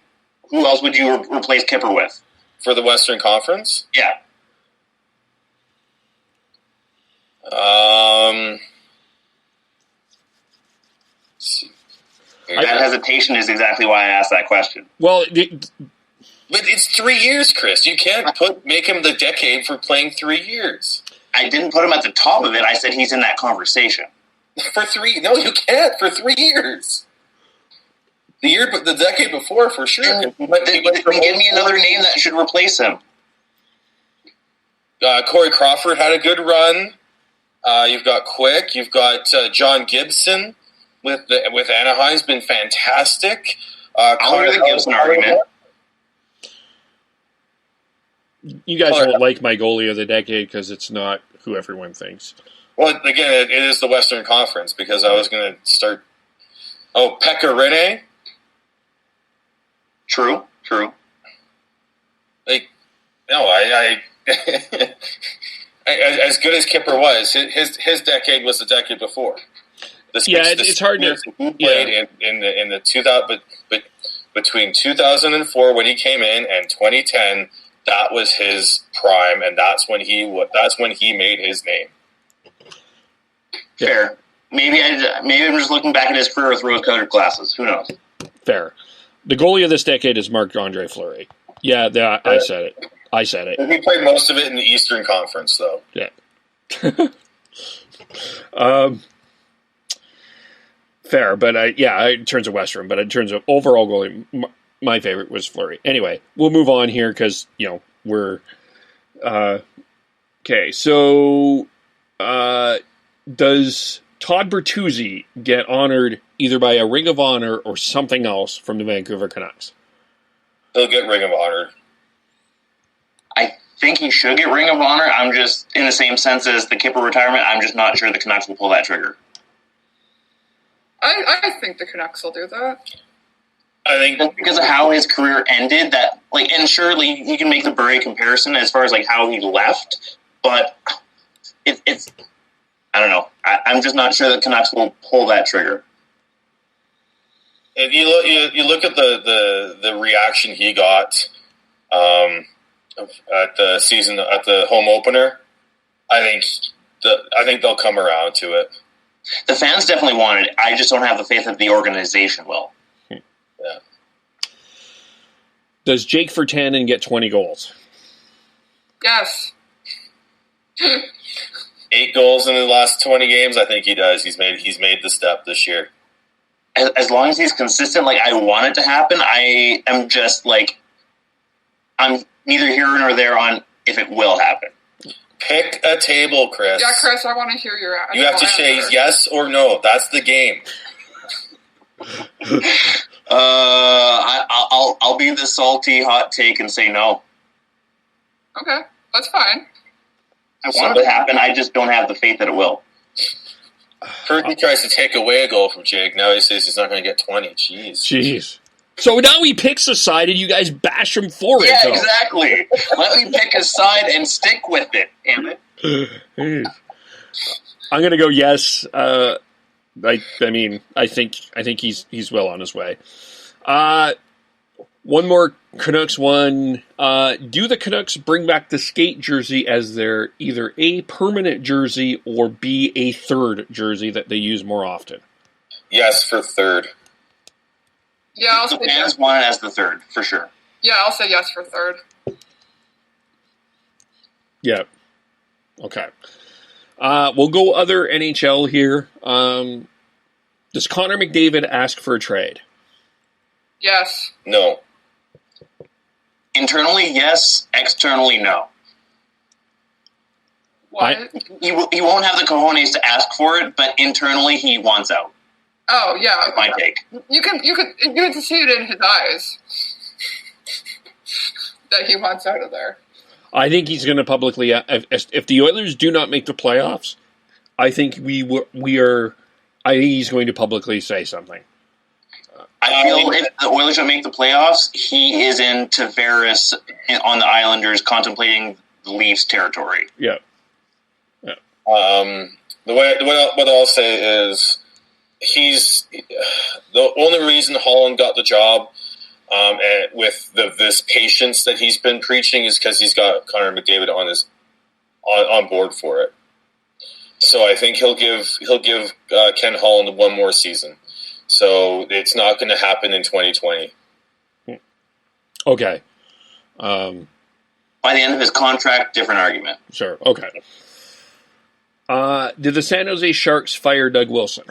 who else would you replace Kipper with? For the Western Conference? Yeah. That hesitation is exactly why I asked that question. Well, but it's 3 years, Chris. You can't make him the decade for playing 3 years. I didn't put him at the top of it. I said he's in that conversation. For 3? No, you can't. For 3 years. The decade before, for sure. Then give me another name that should replace him. Corey Crawford had a good run. You've got Quick. You've got John Gibson with Anaheim's been fantastic. I'll hear the Gibson argument. You guys won't like my goalie of the decade because it's not who everyone thinks. Well, again, it is the Western Conference because I was going to start. Oh, Pekka Rinne. True. Like, no, I as good as Kipper was, his decade was the decade before. It's hard to. He played in the 2000, but between 2004 when he came in and 2010, that was his prime, and that's when he made his name. Fair. Maybe I'm just looking back at his career with rose-colored glasses. Who knows? Fair. The goalie of this decade is Marc-Andre Fleury. Yeah, I said it. He played most of it in the Eastern Conference, though. Yeah. Fair, but in terms of Western, but in terms of overall goalie, my favorite was Fleury. Anyway, we'll move on here because, we're... okay, so does Todd Bertuzzi get honored either by a Ring of Honor or something else from the Vancouver Canucks? He'll get Ring of Honor. I think he should get Ring of Honor. I'm just, in the same sense as the Kipper retirement, I'm just not sure the Canucks will pull that trigger. I think the Canucks will do that. I think just because of how his career ended, that and surely you can make the Bure comparison as far as how he left, but it's I don't know. I'm just not sure the Canucks will pull that trigger. If you look at the reaction he got at the home opener, I think they'll come around to it. The fans definitely want it. I just don't have the faith that the organization will. Yeah. Does Jake Virtanen get 20 goals? Yes. 8 goals in the last 20 games. I think he does. He's made the step this year. As long as he's consistent, I want it to happen. I am just I'm neither here nor there on if it will happen. Pick a table, Chris. Yeah, Chris, I want to hear your answer. You have to say yes or no. That's the game. I'll be the salty hot take and say no. Okay, that's fine. I want it to happen. I just don't have the faith that it will. First he tries to take away a goal from Jake. Now he says he's not going to get 20. Jeez. So now he picks a side and you guys bash him for it. Yeah, exactly. Let me pick a side and stick with it, damn it. I'm going to go yes. I think he's well on his way. One more Canucks one. Do the Canucks bring back the skate jersey as their either A, permanent jersey, or B, a third jersey that they use more often? Yes, for third. Yeah, I'll The say fans yes. want it as the third, for sure. Yeah, I'll say yes for third. Yeah. Okay. We'll go other NHL here. Does Connor McDavid ask for a trade? Yes. No. Internally, yes. Externally, no. What? He won't have the cojones to ask for it, but internally, he wants out. Oh, yeah. That's my take. You can see it in his eyes that he wants out of there. I think he's going to publicly, if the Oilers do not make the playoffs, I think I think he's going to publicly say something. I feel if the Oilers don't make the playoffs, he is in Tavares on the Islanders contemplating the Leafs territory. Yeah. What I'll say is he's the only reason Holland got the job, and with this patience that he's been preaching is because he's got Connor McDavid on board for it. So I think he'll give Ken Holland one more season. So it's not going to happen in 2020. Okay. By the end of his contract, different argument. Sure. Okay. Did the San Jose Sharks fire Doug Wilson?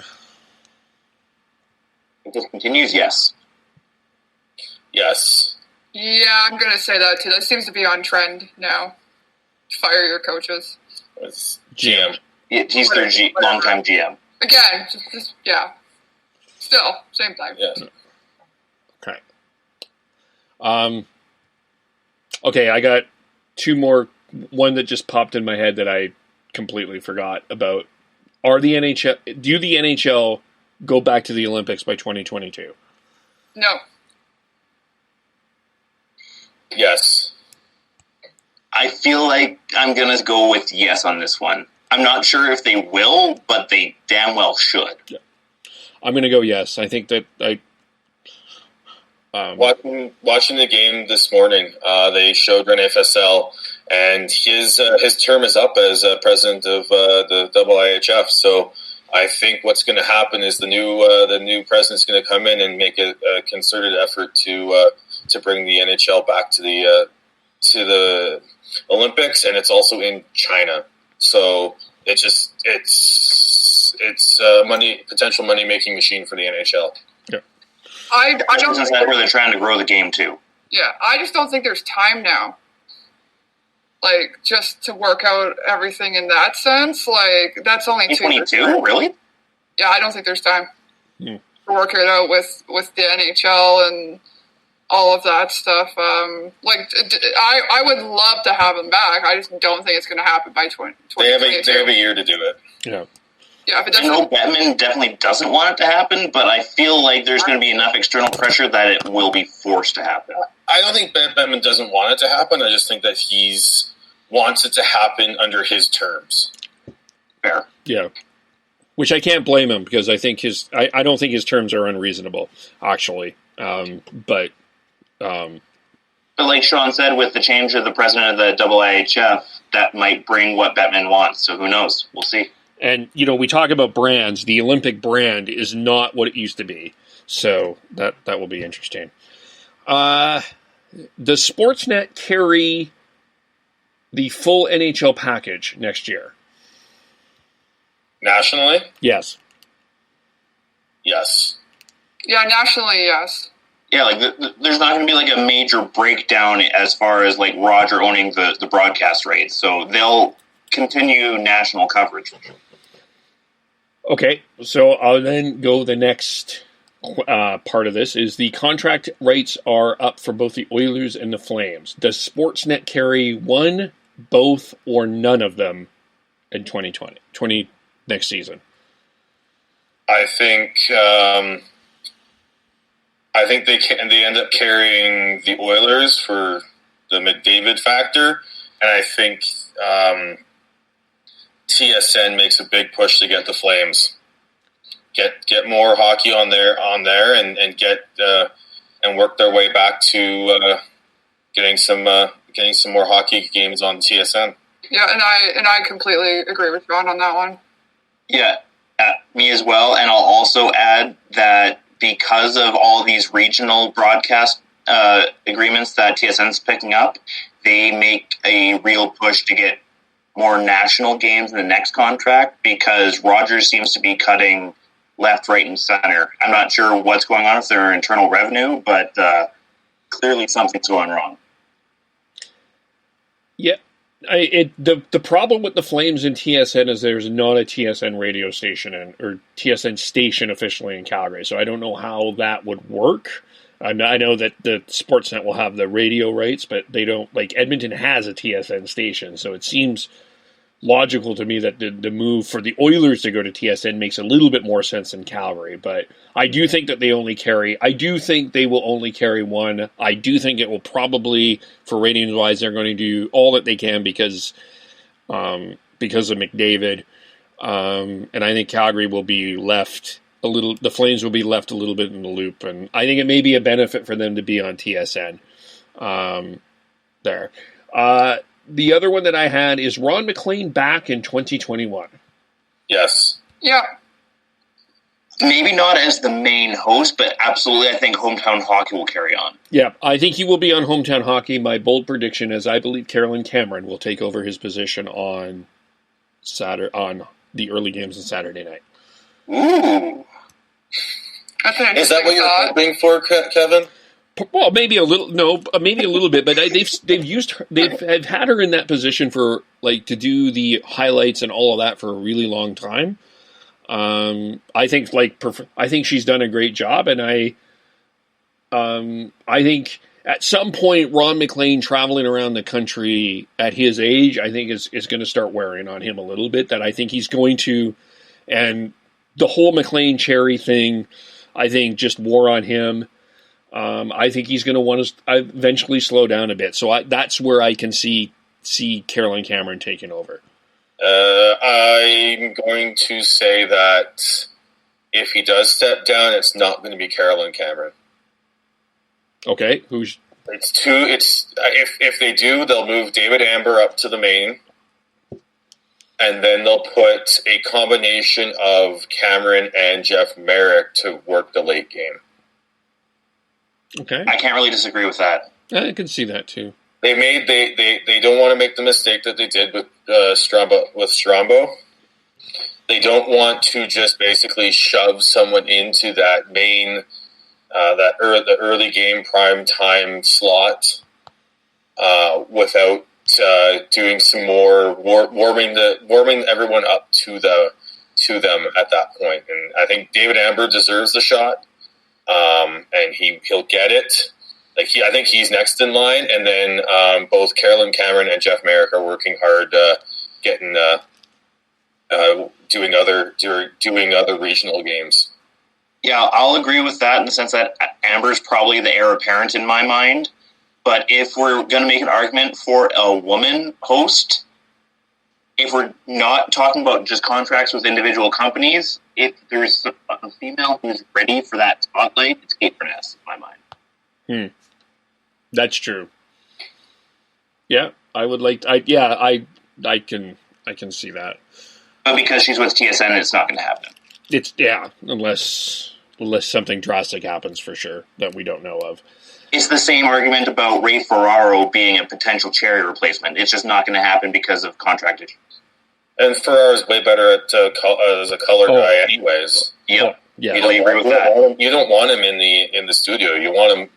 If this continues, yes. Yes. Yeah, I'm going to say that too. That seems to be on trend now. Fire your coaches. It's GM. He's their longtime GM. Again, just yeah. Still, same thing. Yeah. Okay. Okay, I got two more. One that just popped in my head that I completely forgot about. Do the NHL go back to the Olympics by 2022? No. Yes. I feel like I'm going to go with yes on this one. I'm not sure if they will, but they damn well should. Yeah. I'm going to go yes. I think that Watching the game this morning, they showed Rene Fassel, and his term is up as president of the IIHF. So I think what's going to happen is the new president's going to come in and make a concerted effort to bring the NHL back to the Olympics, and it's also in China. So it's a potential money making machine for the NHL. Yeah. I don't Since that's where they're trying to grow the game too. Yeah, I just don't think there's time now. Like, just to work out everything in that sense, like, that's only 2 years. 2022? Really? Yeah, I don't think there's time Hmm. to work it out with the NHL and all of that stuff. I would love to have him back. I just don't think it's going to happen by 2022. They have a year to do it. Yeah. Yeah, if it I know doesn't, Bettman definitely doesn't want it to happen, but I feel like there's going to be enough external pressure that it will be forced to happen. I don't think Bettman doesn't want it to happen. I just think that wants it to happen under his terms. Fair. Yeah. Which I can't blame him because I think I don't think his terms are unreasonable, actually. But like Sean said, with the change of the president of the IIHF, that might bring what Bettman wants. So who knows? We'll see. and we talk about brands. The Olympic brand is not what it used to be, so that will be interesting. Does Sportsnet carry the full NHL package next year? Nationally, Yes. yes. yeah, nationally, yes. Yeah, like there's not going to be like a major breakdown as far as like Roger owning the broadcast rates. So they'll continue national coverage. Okay, so I'll then go the next part of this is the contract rates are up for both the Oilers and the Flames. Does Sportsnet carry one, both, or none of them in 2020 next season? I think they end up carrying the Oilers for the McDavid factor, and I think TSN makes a big push to get the Flames, get more hockey on there, and get and work their way back to getting some more hockey games on TSN. Yeah, and I completely agree with John on that one. Yeah, me as well. And I'll also add that because of all these regional broadcast agreements that TSN's picking up, they make a real push to get more national games in the next contract, because Rogers seems to be cutting left, right, and center. I'm not sure what's going on with their internal revenue, but clearly something's going wrong. Yeah. The problem with the Flames and TSN is there's not a TSN radio station or TSN station officially in Calgary, so I don't know how that would work. I know that the Sportsnet will have the radio rights, but they don't. Like, Edmonton has a TSN station, so it seems logical to me that the move for the Oilers to go to TSN makes a little bit more sense in Calgary. But I do think that I do think they will only carry one. I do think it will probably, for ratings wise, they're going to do all that they can because of McDavid. And I think Calgary will be left the Flames will be left a little bit in the loop. And I think it may be a benefit for them to be on TSN there. The other one that I had is Ron MacLean back in 2021. Yes. Yeah. Maybe not as the main host, but absolutely I think Hometown Hockey will carry on. Yeah, I think he will be on Hometown Hockey. My bold prediction is I believe Carolyn Cameron will take over his position on the early games on Saturday night. Ooh. Is that what you're hoping for, Kevin? Well, maybe a little. No, maybe a little bit. But they've had her in that position for to do the highlights and all of that for a really long time. I think she's done a great job, and I think at some point Ron MacLean traveling around the country at his age, I think is going to start wearing on him a little bit. That I think he's going to, and the whole MacLean Cherry thing, I think just wore on him. I think he's going to want to eventually slow down a bit. So that's where I can see Carolyn Cameron taking over. I'm going to say that if he does step down, it's not going to be Carolyn Cameron. Okay, if they do, they'll move David Amber up to the main, and then they'll put a combination of Cameron and Jeff Merrick to work the late game. Okay, I can't really disagree with that. I can see that too. They don't want to make the mistake that they did with Strombo. They don't want to just basically shove someone into that main the early game prime time slot without doing some more warming everyone up to them at that point. And I think David Amber deserves the shot. And he'll get it. I think he's next in line, and then both Carolyn Cameron and Jeff Merrick are working hard, doing other regional games. Yeah, I'll agree with that in the sense that Amber's probably the heir apparent in my mind. But if we're going to make an argument for a woman host, if we're not talking about just contracts with individual companies, if there's a female who's ready for that spotlight, it's Kate Furness in my mind. That's true. Yeah, I would like. I can see that. But because she's with TSN, it's not going to happen. Unless something drastic happens for sure that we don't know of. It's the same argument about Ray Ferraro being a potential Cherry replacement. It's just not going to happen because of contract issues. And Ferraro's way better as a color guy, anyways. Yeah, yeah. I agree with that. You don't want him in the studio. You want him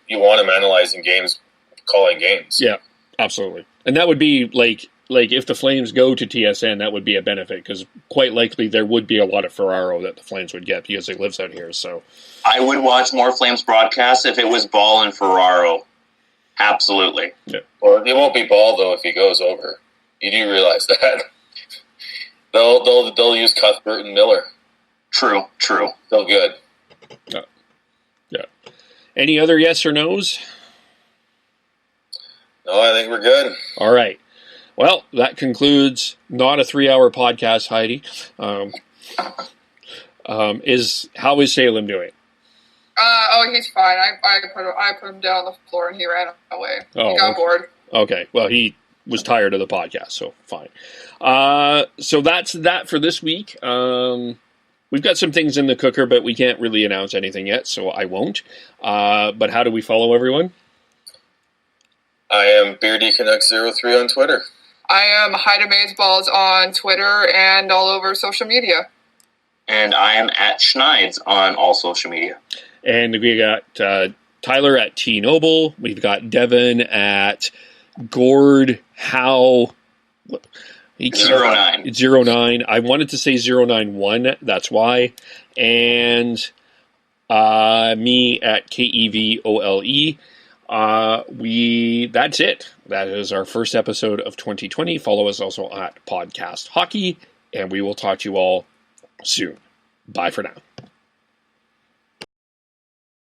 analyzing games, calling games. Yeah, absolutely. And that would be like if the Flames go to TSN, that would be a benefit because quite likely there would be a lot of Ferraro that the Flames would get because he lives out here. So I would watch more Flames broadcasts if it was Ball and Ferraro. Absolutely. Yeah. Well, it won't be Ball though if he goes over. You do realize that. They'll use Cuthbert and Miller. True. Still good. Yeah. Any other yes or no's? No, I think we're good. All right. Well, that concludes not a 3-hour podcast, Heidi. How is Salem doing? He's fine. I put him down on the floor and he ran away. He got bored. Okay. Well, he was tired of the podcast, so fine. So that's that for this week. we've got some things in the cooker, but we can't really announce anything yet, so I won't. But how do we follow everyone? I am Beardy Canucks 03 on Twitter. I am Heidi Mazeballs on Twitter and all over social media. And I am at Schneids on all social media. And we got Tyler at T Noble. We've got Devin at Gord How 09. 09. I wanted to say 091. That's why. And me at KEVOLE. That's it. That is our first episode of 2020. Follow us also at Podcast Hockey, and we will talk to you all soon. Bye for now.